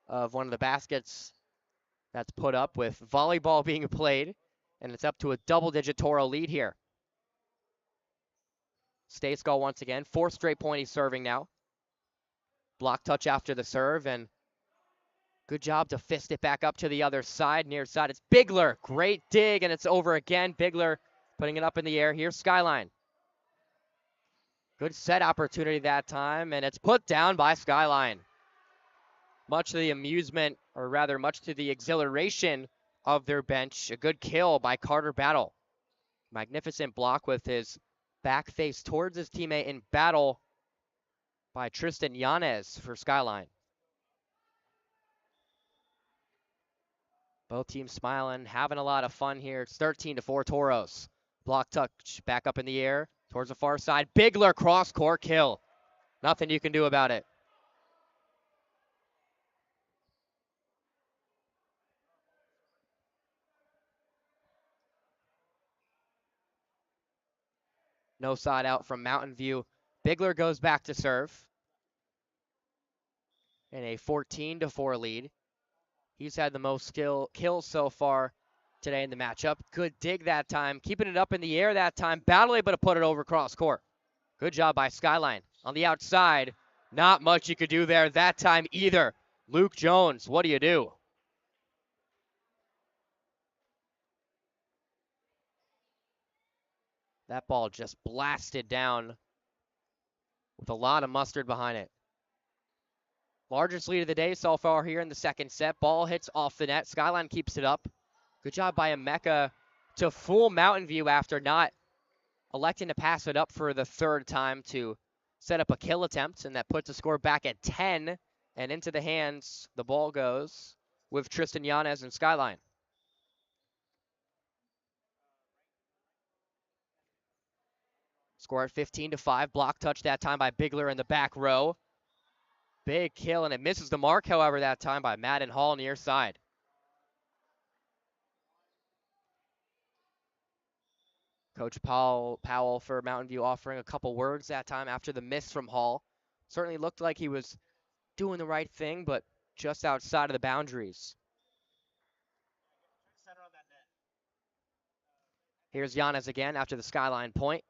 of one of the baskets that's put up, with volleyball being played, and it's up to a double-digit Toro lead here. Stayskal once again, 4th straight point he's serving now. Block touch after the serve, and good job to fist it back up to the other side. Near side, it's Bigler. Great dig, and it's over again. Bigler putting it up in the air. Here's Skyline. Good set opportunity that time, and it's put down by Skyline. Much to the amusement, or rather much to the exhilaration of their bench, a good kill by Carter Battle. Magnificent block with his back face towards his teammate in battle by Tristan Yanez for Skyline. Both teams smiling, having a lot of fun here. It's 13-4 Toros. Block touch back up in the air towards the far side. Bigler cross-court kill. Nothing you can do about it. No side out from Mountain View. Bigler goes back to serve in a 14-4 lead. He's had the most kills so far today in the matchup. Good dig that time. Keeping it up in the air that time. Battle able to put it over cross court. Good job by Skyline. On the outside, not much you could do there that time either. Luke Jones, what do you do? That ball just blasted down with a lot of mustard behind it. Largest lead of the day so far here in the second set. Ball hits off the net. Skyline keeps it up. Good job by Emeka to fool Mountain View after not electing to pass it up for the third time to set up a kill attempt, and that puts the score back at 10, and into the hands the ball goes with Tristan Yanez and Skyline. Score at 15-5. Block touch that time by Bigler in the back row. Big kill, and it misses the mark, however, that time by Madden Hall near side. Coach Powell for Mountain View offering a couple words that time after the miss from Hall. Certainly looked like he was doing the right thing, but just outside of the boundaries. Here's Yanez again after the Skyline point.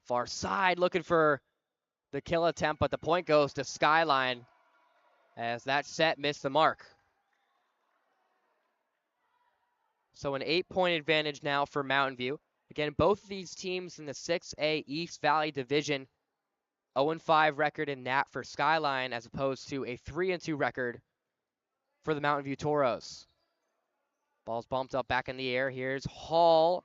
Far side looking for the kill attempt, but the point goes to Skyline as that set missed the mark. So an 8-point advantage now for Mountain View. Again, both of these teams in the 6A East Valley Division, 0-5 record in that for Skyline, as opposed to a 3-2 record for the Mountain View Toros. Ball's bumped up back in the air. Here's Hall.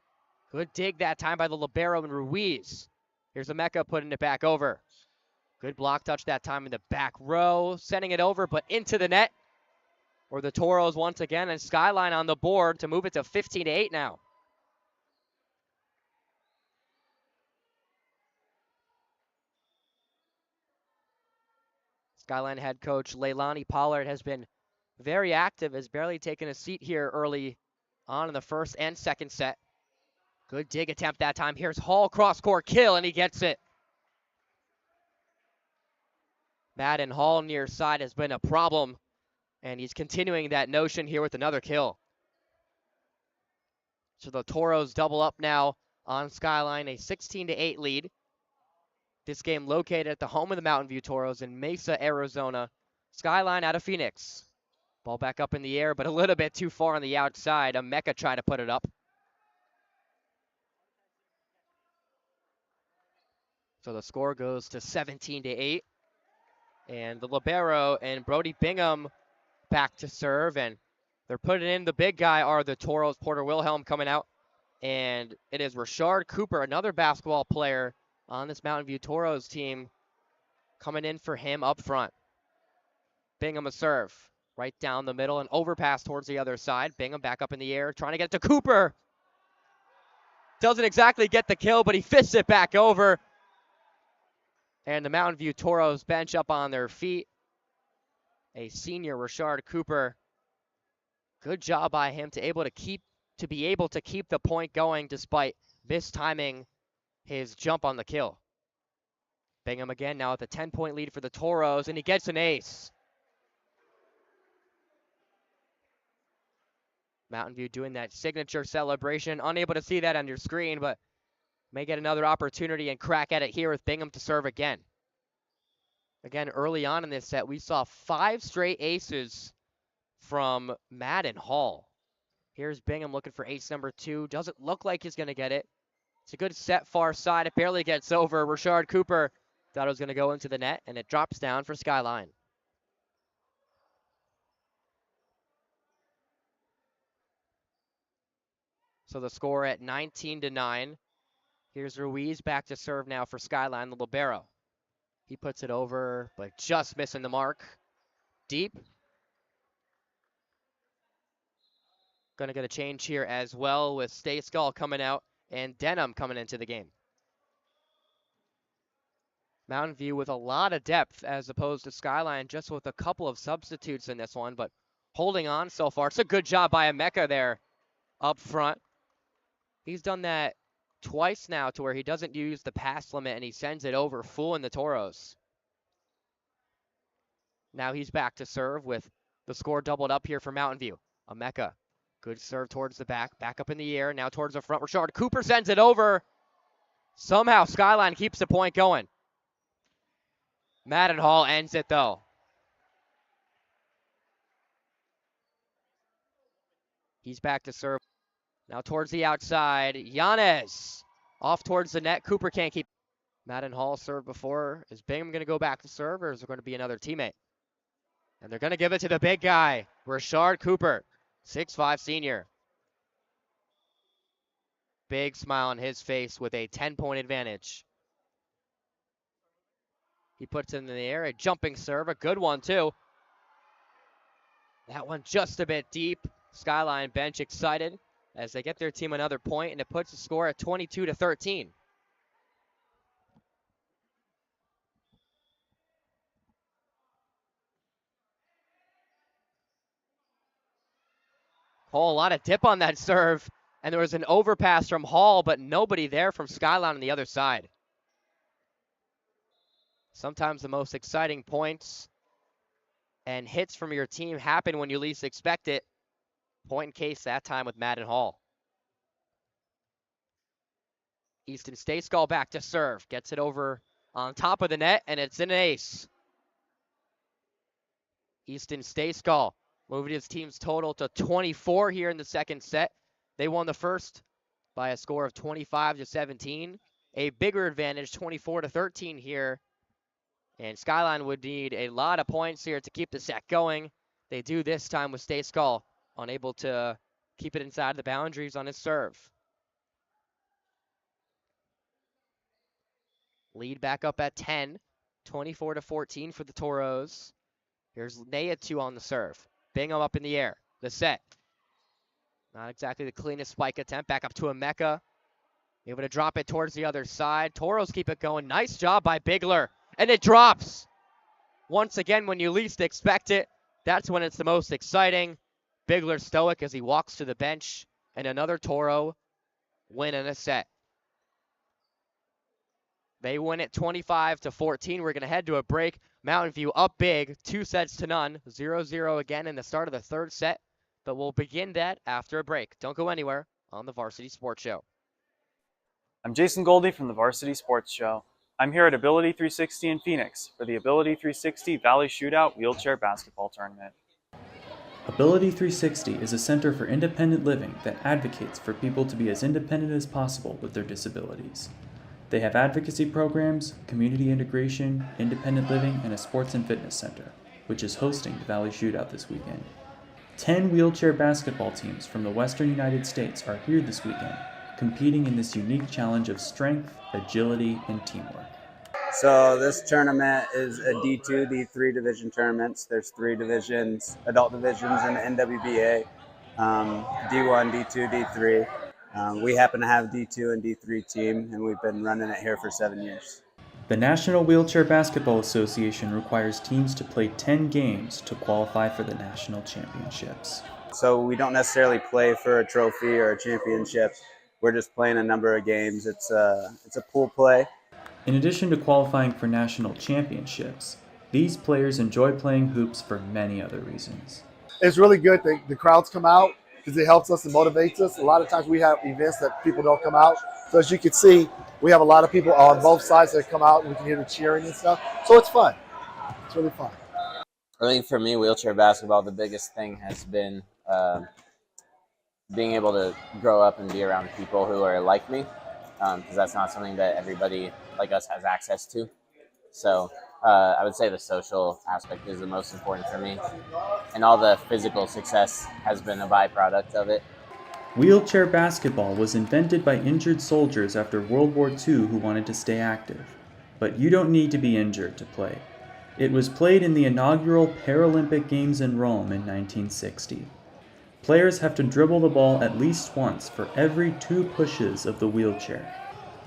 Good dig that time by the libero and Ruiz. Here's Emeka putting it back over. Good block touch that time in the back row. Sending it over, but into the net. Or the Toros once again, and Skyline on the board to move it to 15-8 now. Skyline head coach Leilani Pollard has been very active, has barely taken a seat here early on in the first and second set. Good dig attempt that time. Here's Hall, cross-court kill, and he gets it. Madden Hall near side has been a problem, and he's continuing that notion here with another kill. So the Toros double up now on Skyline, a 16-8 lead. This game located at the home of the Mountain View Toros in Mesa, Arizona. Skyline out of Phoenix. Ball back up in the air, but a little bit too far on the outside. Emeka tried to put it up. So the score goes to 17-8. And the libero and Brody Bingham back to serve, and they're putting in the big guy are the Toros. Porter Wilhelm coming out, and it is Rashard Cooper, another basketball player on this Mountain View Toros team, coming in for him up front. Bingham a serve right down the middle, and overpass towards the other side. Bingham back up in the air, trying to get it to Cooper. Doesn't exactly get the kill, but he fists it back over. And the Mountain View Toros bench up on their feet. A senior, Rashard Cooper. Good job by him to be able to keep the point going despite mistiming his jump on the kill. Bingham again now with a 10-point lead for the Toros, and he gets an ace. Mountain View doing that signature celebration. Unable to see that on your screen, but may get another opportunity and crack at it here with Bingham to serve again. Again, early on in this set, we saw 5 straight aces from Madden Hall. Here's Bingham looking for ace number 2. Doesn't look like he's going to get it. It's a good set far side. It barely gets over. Rashard Cooper thought it was going to go into the net, and it drops down for Skyline. So the score at 19-9. Here's Ruiz back to serve now for Skyline, the libero. He puts it over, but just missing the mark. Deep. Gonna get a change here as well with Stay Skull coming out and Denham coming into the game. Mountain View with a lot of depth as opposed to Skyline just with a couple of substitutes in this one, but holding on so far. It's a good job by Emeka there up front. He's done that twice now to where he doesn't use the pass limit and he sends it over, fooling the Toros. Now he's back to serve with the score doubled up here for Mountain View. Emeka, good serve towards the back up in the air, now towards the front. Rashard Cooper sends it over. Somehow Skyline keeps the point going. Madden Hall ends it though. He's back to serve. Now towards the outside, Yanez off towards the net. Cooper can't keep. Madden Hall served before. Is Bingham going to go back to serve, or is there going to be another teammate? And they're going to give it to the big guy, Rashard Cooper, 6'5" senior. Big smile on his face with a 10-point advantage. He puts it in the air, a jumping serve, a good one too. That one just a bit deep. Skyline bench excited as they get their team another point, and it puts the score at 22-13. Hall, a lot of dip on that serve, and there was an overpass from Hall, but nobody there from Skyline on the other side. Sometimes the most exciting points and hits from your team happen when you least expect it. Point in case that time with Madden Hall. Easton Stayskull back to serve. Gets it over on top of the net, and it's an ace. Easton Stayskull moving his team's total to 24 here in the second set. They won the first by a score of 25-17. A bigger advantage, 24-13 here. And Skyline would need a lot of points here to keep the set going. They do this time with Stayskull unable to keep it inside the boundaries on his serve. Lead back up at 10, 24-14 for the Toros. Here's Nea2 on the serve. Bingham up in the air. The set. Not exactly the cleanest spike attempt. Back up to Emeka. Able to drop it towards the other side. Toros keep it going. Nice job by Bigler. And it drops. Once again, when you least expect it, that's when it's the most exciting. Bigler stoic as he walks to the bench. And another Toro win in a set. They win it 25-14. We're going to head to a break. Mountain View up big, 2-0. 0-0 again in the start of the third set. But we'll begin that after a break. Don't go anywhere on the Varsity Sports Show. I'm Jason Goldie from the Varsity Sports Show. I'm here at Ability 360 in Phoenix for the Ability 360 Valley Shootout Wheelchair Basketball Tournament. Ability 360 is a center for independent living that advocates for people to be as independent as possible with their disabilities. They have advocacy programs, community integration, independent living, and a sports and fitness center, which is hosting the Valley Shootout this weekend. 10 wheelchair basketball teams from the Western United States are here this weekend, competing in this unique challenge of strength, agility, and teamwork. So this tournament is a D2, D3 division tournaments. There's 3 divisions, adult divisions in the NWBA, D1, D2, D3. We happen to have D2 and D3 team, and we've been running it here for 7 years. The National Wheelchair Basketball Association requires teams to play 10 games to qualify for the national championships. So we don't necessarily play for a trophy or a championship. We're just playing a number of games. It's a pool play. In addition to qualifying for national championships, these players enjoy playing hoops for many other reasons. It's really good that the crowds come out because it helps us and motivates us. A lot of times we have events that people don't come out. So as you can see, we have a lot of people on both sides that come out and we can hear the cheering and stuff. So it's fun. It's really fun. I think for me, wheelchair basketball, the biggest thing has been being able to grow up and be around people who are like me, because that's not something that everybody like us has access to. So I would say the social aspect is the most important for me, and all the physical success has been a byproduct of it. Wheelchair basketball was invented by injured soldiers after World War II who wanted to stay active. But you don't need to be injured to play. It was played in the inaugural Paralympic Games in Rome in 1960. Players have to dribble the ball at least once for every 2 pushes of the wheelchair.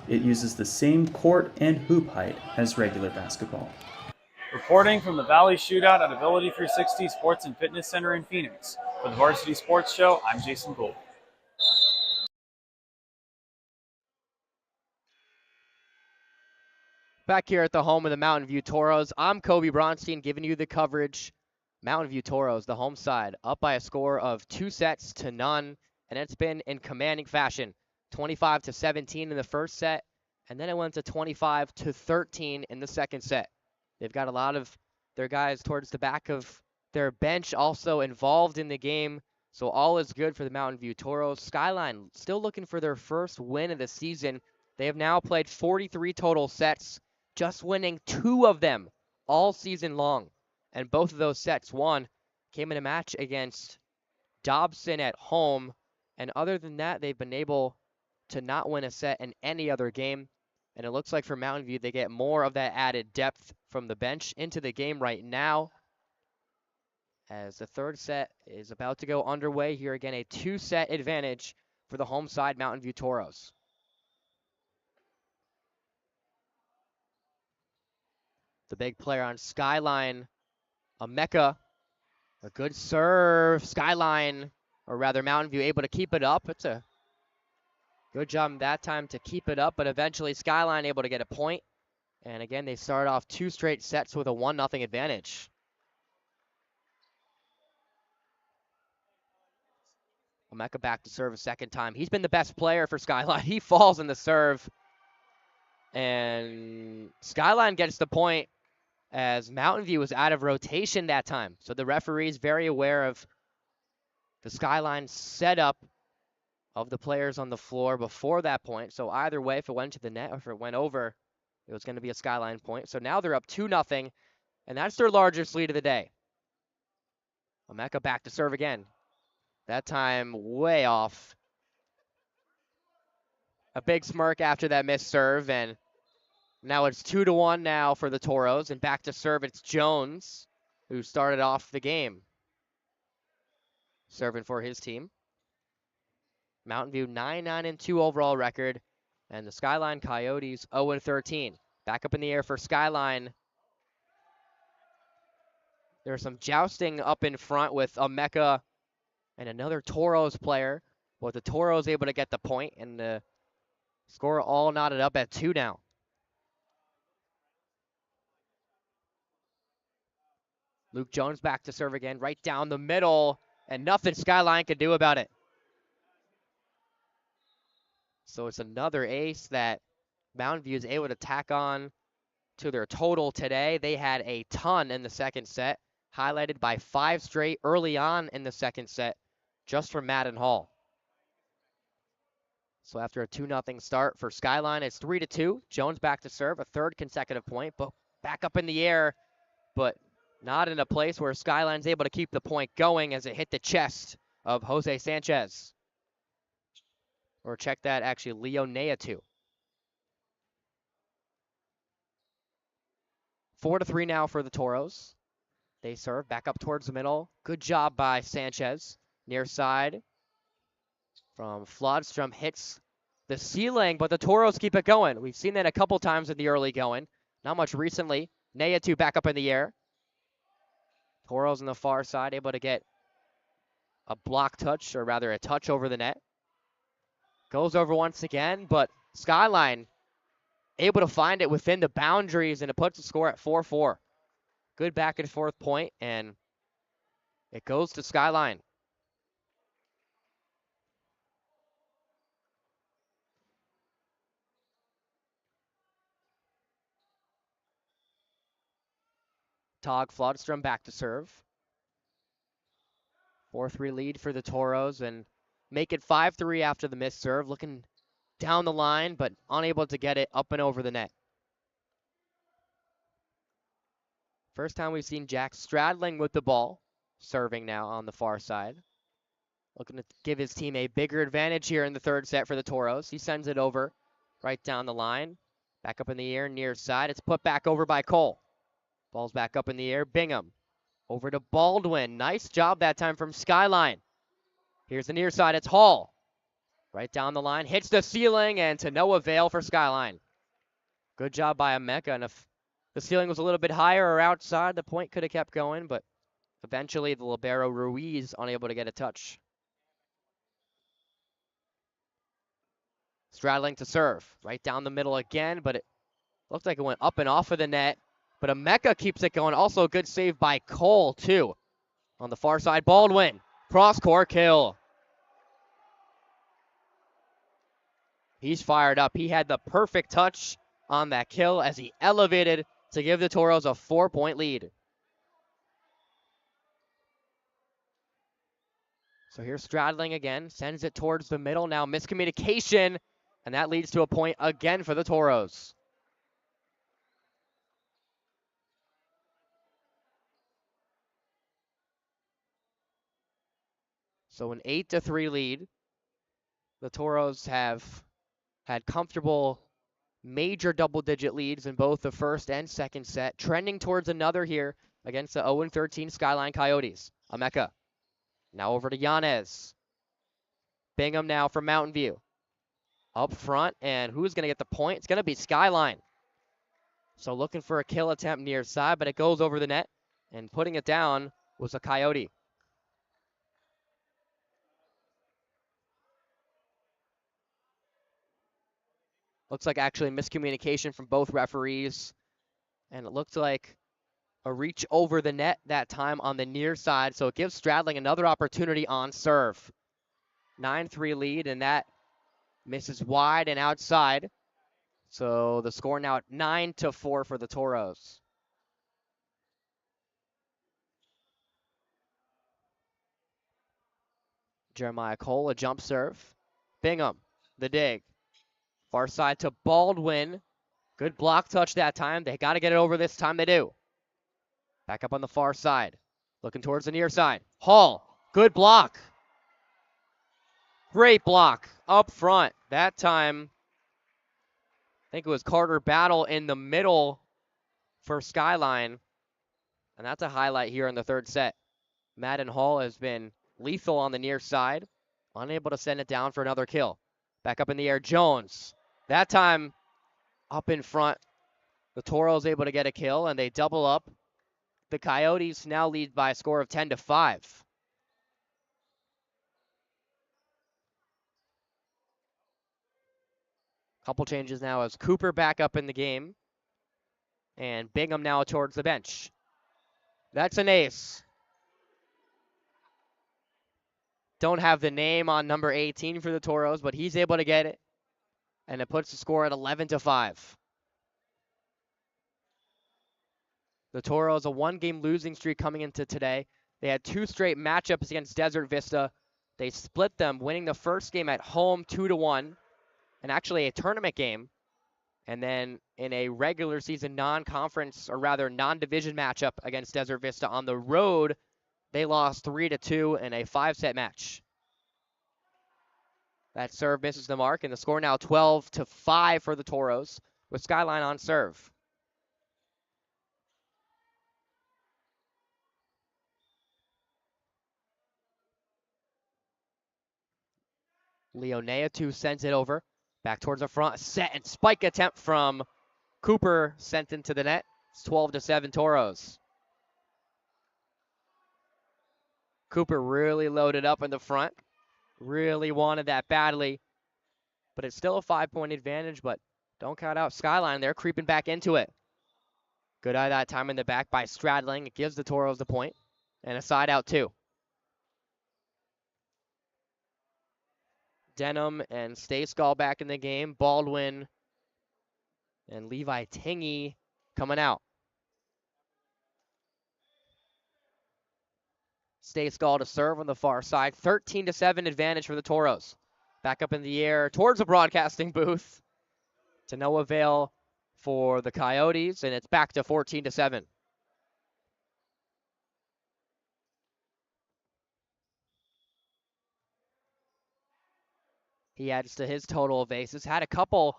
It uses the same court and hoop height as regular basketball. Reporting from the Valley Shootout at Ability 360 Sports and Fitness Center in Phoenix. For the Varsity Sports Show, I'm Jason Gould. Back here at the home of the Mountain View Toros, I'm Kobe Bronstein giving you the coverage. Mountain View Toros, the home side, up by a score of 2-0, and it's been in commanding fashion. 25-17 in the first set, and then it went to 25-13 in the second set. They've got a lot of their guys towards the back of their bench also involved in the game, so all is good for the Mountain View Toros. Skyline still looking for their first win of the season. They have now played 43 total sets, just winning 2 of them all season long. And both of those sets came in a match against Dobson at home. And other than that, they've been able to not win a set in any other game. And it looks like for Mountain View, they get more of that added depth from the bench into the game right now. As the third set is about to go underway here again, a 2-set advantage for the home side Mountain View Toros. The big player on Skyline, Mecca, a good serve. Skyline, or rather Mountain View, able to keep it up. It's a good job that time to keep it up, but eventually Skyline able to get a point. And again, they start off 2 straight sets with a 1-0 advantage. Mecca back to serve a second time. He's been the best player for Skyline. He falls in the serve. And Skyline gets the point, as Mountain View was out of rotation that time. So the referee is very aware of the Skyline setup of the players on the floor before that point. So either way, if it went to the net or if it went over, it was going to be a Skyline point. So now they're up 2-0, and that's their largest lead of the day. Mecca back to serve again. That time way off. A big smirk after that missed serve, and now it's 2-1 now for the Toros, and back to serve, it's Jones, who started off the game. Serving for his team. Mountain View 9-9-2 overall record, and the Skyline Coyotes 0-13. Back up in the air for Skyline. There's some jousting up in front with Mecca and another Toros player, but the Toros able to get the point, and the score all knotted up at 2 now. Luke Jones back to serve again, right down the middle, and nothing Skyline can do about it. So it's another ace that Mountain View is able to tack on to their total today. They had a ton in the second set, highlighted by 5 straight early on in the second set, just from Madden Hall. So after a 2-0 start for Skyline, it's 3-2. Jones back to serve, a third consecutive point, but back up in the air, but not in a place where Skyline's able to keep the point going as it hit the chest of Jose Sanchez. Or check that, actually, Leo Neatu. 4-3 now for the Toros. They serve back up towards the middle. Good job by Sanchez. Near side from Flodstrom hits the ceiling, but the Toros keep it going. We've seen that a couple times in the early going. Not much recently. Nayatu back up in the air. Toros on the far side able to get a block touch, or rather a touch over the net. Goes over once again, but Skyline able to find it within the boundaries, and it puts the score at 4-4. Good back and forth point, and it goes to Skyline. Tog Flodstrom back to serve. 4-3 lead for the Toros, and make it 5-3 after the missed serve. Looking down the line, but unable to get it up and over the net. First time we've seen Jack straddling with the ball, serving now on the far side. Looking to give his team a bigger advantage here in the third set for the Toros. He sends it over right down the line. Back up in the air, near side. It's put back over by Cole. Ball's back up in the air. Bingham over to Baldwin. Nice job that time from Skyline. Here's the near side. It's Hall. Right down the line. Hits the ceiling, and to no avail for Skyline. Good job by Emeka, and if the ceiling was a little bit higher or outside, the point could have kept going, but eventually the libero Ruiz unable to get a touch. Straddling to serve. Right down the middle again, but it looked like it went up and off of the net. But Emeka keeps it going. Also a good save by Cole, too. On the far side, Baldwin. Cross-court kill. He's fired up. He had the perfect touch on that kill as he elevated to give the Toros a 4-point lead. So here's straddling again. Sends it towards the middle. Now miscommunication. And that leads to a point again for the Toros. So an 8-3 lead. The Toros have had comfortable major double-digit leads in both the first and second set, trending towards another here against the 0-13 Skyline Coyotes. Emeka now over to Yanez. Bingham now from Mountain View. Up front, and who's going to get the point? It's going to be Skyline. So looking for a kill attempt near side, but it goes over the net, and putting it down was a Coyote. Looks like actually miscommunication from both referees, and it looked like a reach over the net that time on the near side, so it gives Stradling another opportunity on serve. 9-3 lead, and that misses wide and outside. So the score now at 9-4 for the Toros. Jeremiah Cole, a jump serve. Bingham, the dig. Far side to Baldwin. Good block touch that time. They got to get it over this time. They do. Back up on the far side. Looking towards the near side. Hall, good block. Great block up front. That time, I think it was Carter Battle in the middle for Skyline. And that's a highlight here in the third set. Madden Hall has been lethal on the near side. Unable to send it down for another kill. Back up in the air, Jones. That time, up in front, the Toros able to get a kill, and they double up. The Coyotes now lead by a score of 10-5. Couple changes now as Cooper back up in the game. And Bingham now towards the bench. That's an ace. Don't have the name on number 18 for the Toros, but he's able to get it. And it puts the score at 11-5. The Toros, a one-game losing streak coming into today. They had two straight matchups against Desert Vista. They split them, winning the first game at home 2-1. And actually a tournament game. And then in a regular season non-conference, or rather non-division matchup against Desert Vista on the road, they lost 3-2 in a 5-set match. That serve misses the mark, and the score now 12-5 for the Toros, with Skyline on serve. Leoneatu sends it over. Back towards the front. Set and spike attempt from Cooper sent into the net. It's 12-7 Toros. Cooper really loaded up in the front. Really wanted that badly. But it's still a 5-point advantage, but don't count out Skyline. They're creeping back into it. Good eye that time in the back by Stradling. It gives the Toros the point. And a side out, too. Denham and Stayskull back in the game. Baldwin and Levi Tingy coming out. Stayskull to serve on the far side. 13-7 advantage for the Toros. Back up in the air towards the broadcasting booth. To no avail for the Coyotes, and it's back to 14-7. He adds to his total of aces. Had a couple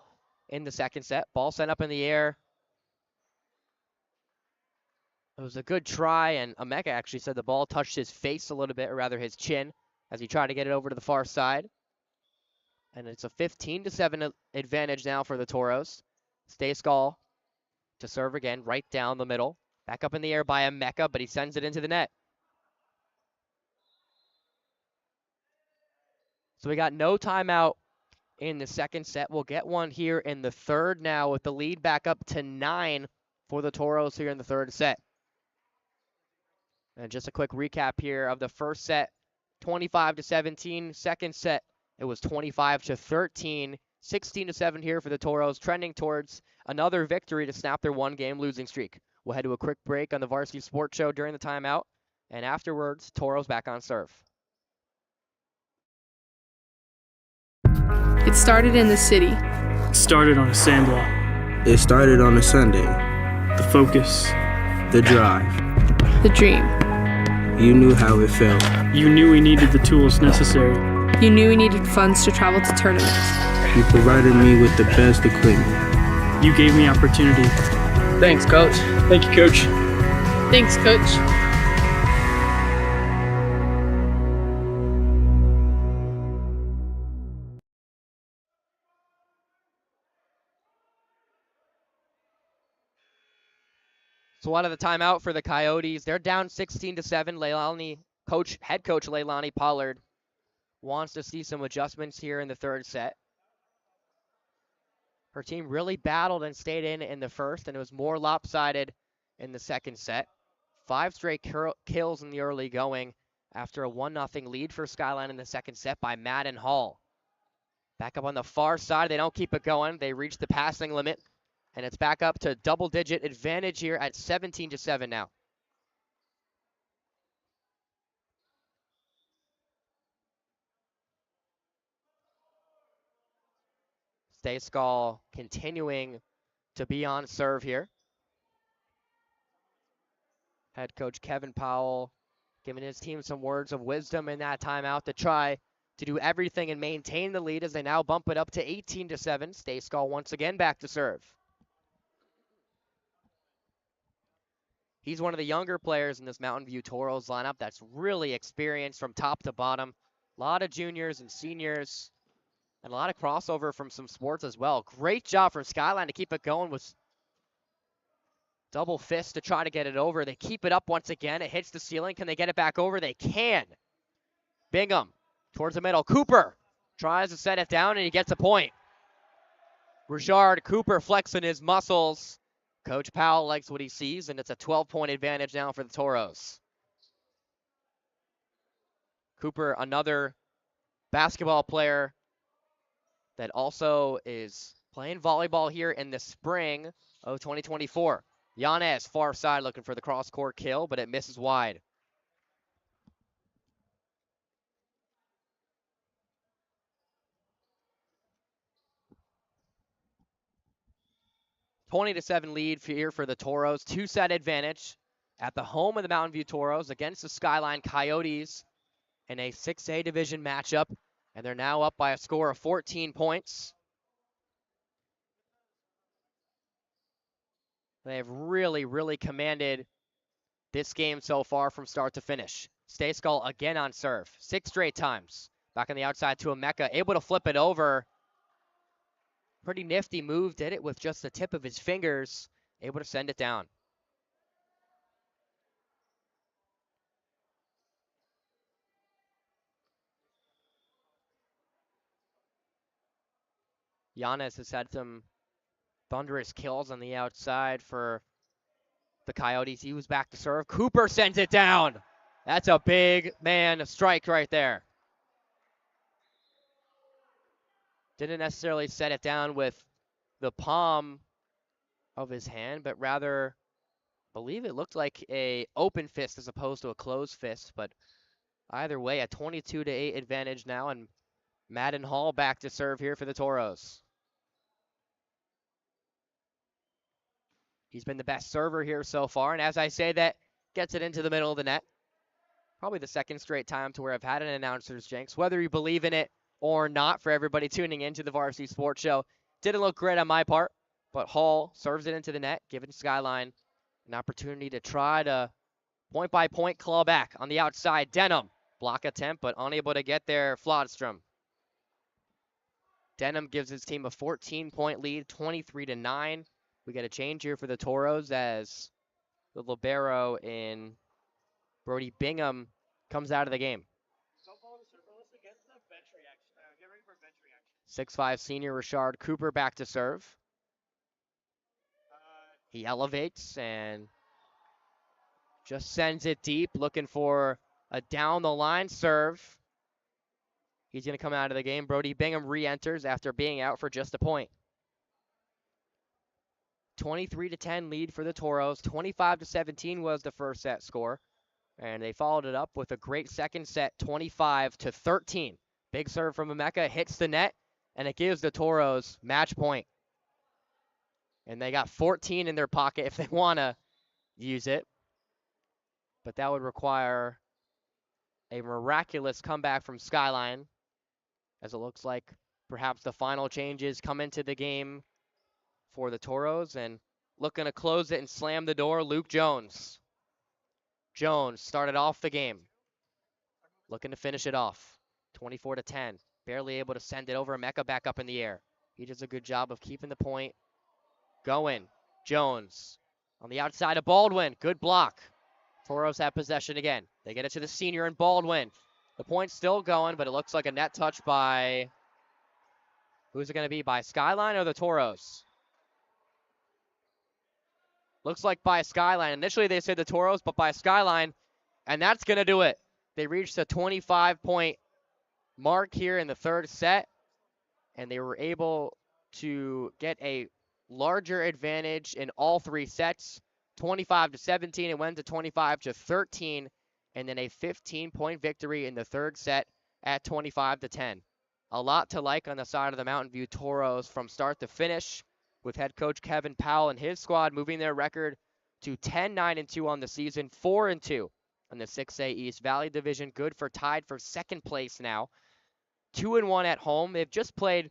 in the second set. Ball sent up in the air. It was a good try, and Emeka actually said the ball touched his face a little bit, or rather his chin, as he tried to get it over to the far side. And it's a 15-7 advantage now for the Toros. Stayskull to serve again, right down the middle. Back up in the air by Emeka, but he sends it into the net. So we got no timeout in the second set. We'll get one here in the third now with the lead back up to 9 for the Toros here in the third set. And just a quick recap here of the first set, 25-17. Second set, it was 25-13. 16-7 here for the Toros, trending towards another victory to snap their one-game losing streak. We'll head to a quick break on the Varsity Sports Show during the timeout. And afterwards, Toros back on serve. It started in the city. It started on a sandlot. It started on a Sunday. The focus. The drive. The dream. You knew how it felt. You knew we needed the tools necessary. You knew we needed funds to travel to tournaments. You provided me with the best equipment. You gave me opportunity. Thanks, Coach. Thank you, Coach. Thanks, Coach. So out of the timeout for the Coyotes, they're down 16-7. Head coach Leilani Pollard wants to see some adjustments here in the third set. Her team really battled and stayed in the first, and it was more lopsided in the second set. 5 straight kills in the early going after a 1-0 lead for Skyline in the second set by Madden Hall. Back up on the far side, they don't keep it going. They reach the passing limit. And it's back up to double-digit advantage here at 17-7 now. Stayskull continuing to be on serve here. Head coach Kevin Powell giving his team some words of wisdom in that timeout to try to do everything and maintain the lead as they now bump it up to 18-7. Stayskull once again back to serve. He's one of the younger players in this Mountain View Toros lineup that's really experienced from top to bottom. A lot of juniors and seniors, and a lot of crossover from some sports as well. Great job from Skyline to keep it going with double fist to try to get it over. They keep it up once again. It hits the ceiling. Can they get it back over? They can. Bingham towards the middle. Cooper tries to set it down, and he gets a point. Rajard Cooper flexing his muscles. Coach Powell likes what he sees, and it's a 12-point advantage now for the Toros. Cooper, another basketball player that also is playing volleyball here in the spring of 2024. Yanez, far side, looking for the cross-court kill, but it misses wide. (20-7) lead here for the Toros. 2-set advantage at the home of the Mountain View Toros against the Skyline Coyotes in a 6A division matchup. And they're now up by a score of 14 points. They have really, really commanded this game so far from start to finish. Stayskull again on serve. 6 straight times. Back on the outside to Emeka. Able to flip it over. Pretty nifty move, did it with just the tip of his fingers, able to send it down. Giannis has had some thunderous kills on the outside for the Coyotes. He was back to serve. Cooper sends it down. That's a big man strike right there. Didn't necessarily set it down with the palm of his hand, but rather, I believe it looked like a open fist as opposed to a closed fist. But either way, a 22-8 advantage now, and Madden Hall back to serve here for the Toros. He's been the best server here so far, and as I say that, gets it into the middle of the net. Probably the second straight time to where I've had an announcer's jinx. Whether you believe in it or not, for everybody tuning into the Varsity Sports Show, didn't look great on my part, but Hall serves it into the net, giving Skyline an opportunity to try to point-by-point claw back on the outside. Denham, block attempt, but unable to get there. Flodstrom. Denham gives his team a 14-point lead, 23-9. We get a change here for the Toros as the libero in Brody Bingham comes out of the game. 6'5" senior Rashard Cooper back to serve. He elevates and just sends it deep, looking for a down-the-line serve. He's going to come out of the game. Brody Bingham re-enters after being out for just a point. 23-10 lead for the Toros. 25-17 was the first set score. And they followed it up with a great second set, 25-13. Big serve from Emeka, hits the net, and it gives the Toros match point. And they got 14 in their pocket if they want to use it. But that would require a miraculous comeback from Skyline, as it looks like perhaps the final changes come into the game for the Toros, and looking to close it and slam the door, Luke Jones. Jones started off the game, looking to finish it off. 24-10, barely able to send it over. Emeka back up in the air. He does a good job of keeping the point going. Jones on the outside of Baldwin, good block. Toros have possession again. They get it to the senior and Baldwin. The point's still going, but it looks like a net touch by, who's it going to be, by Skyline or the Toros? Looks like by Skyline. Initially they said the Toros, but by Skyline, and that's going to do it. They reached a 25-point mark here in the third set, and they were able to get a larger advantage in all three sets. 25-17, it went to 25-13, and then a 15-point victory in the third set at 25-10. A lot to like on the side of the Mountain View Toros from start to finish, with head coach Kevin Powell and his squad moving their record to 10-9-2 on the season, 4-2 in the 6A East Valley Division. Good for tied for second place now. 2-1 at home. They've just played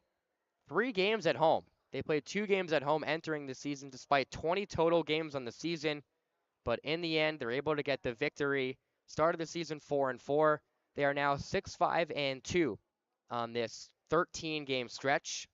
3 games at home. They played 2 games at home entering the season despite 20 total games on the season. But in the end, they're able to get the victory. Started the season 4-4. They are now 6-5-2 on this 13-game stretch.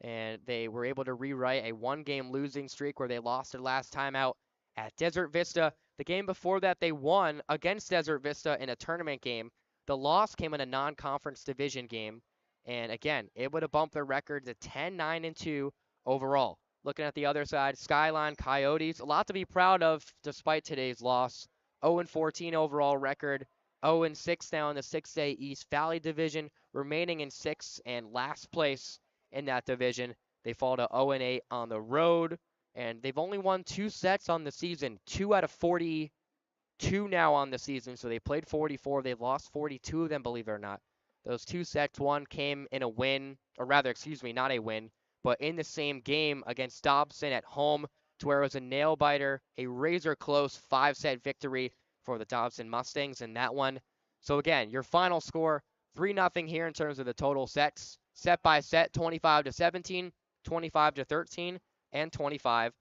And they were able to rewrite a 1-game losing streak where they lost their last time out at Desert Vista. The game before that, they won against Desert Vista in a tournament game. The loss came in a non-conference division game. And again, able to bump their record to 10-9-2 overall. Looking at the other side, Skyline Coyotes, a lot to be proud of despite today's loss. 0-14 overall record. 0-6 now in the 6A East Valley Division, remaining in 6th and last place in that division. They fall to 0-8 on the road, and they've only won 2 sets on the season, 2 out of 42 now on the season. So they played 44. They've lost 42 of them, believe it or not. Those 2 sets, one came in a win, or rather, excuse me, not a win, but in the same game against Dobson at home, to where it was a nail-biter, a razor-close 5-set victory for the Dobson Mustangs in that one. So again, your final score, 3-0 here in terms of the total sets. Set by set, 25-17, 25-13, and 25-10.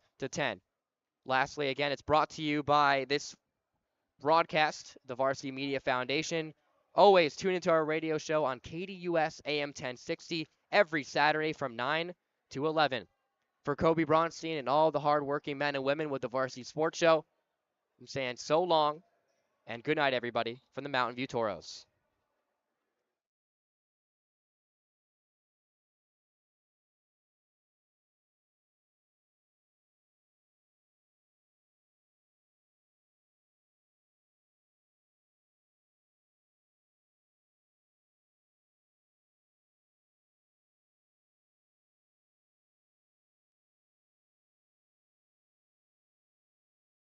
Lastly, again, it's brought to you by this broadcast, the Varsity Media Foundation. Always tune into our radio show on KDUS AM 1060 every Saturday from 9 to 11. For Kobe Bronstein and all the hardworking men and women with the Varsity Sports Show, I'm saying so long and good night, everybody, from the Mountain View Toros.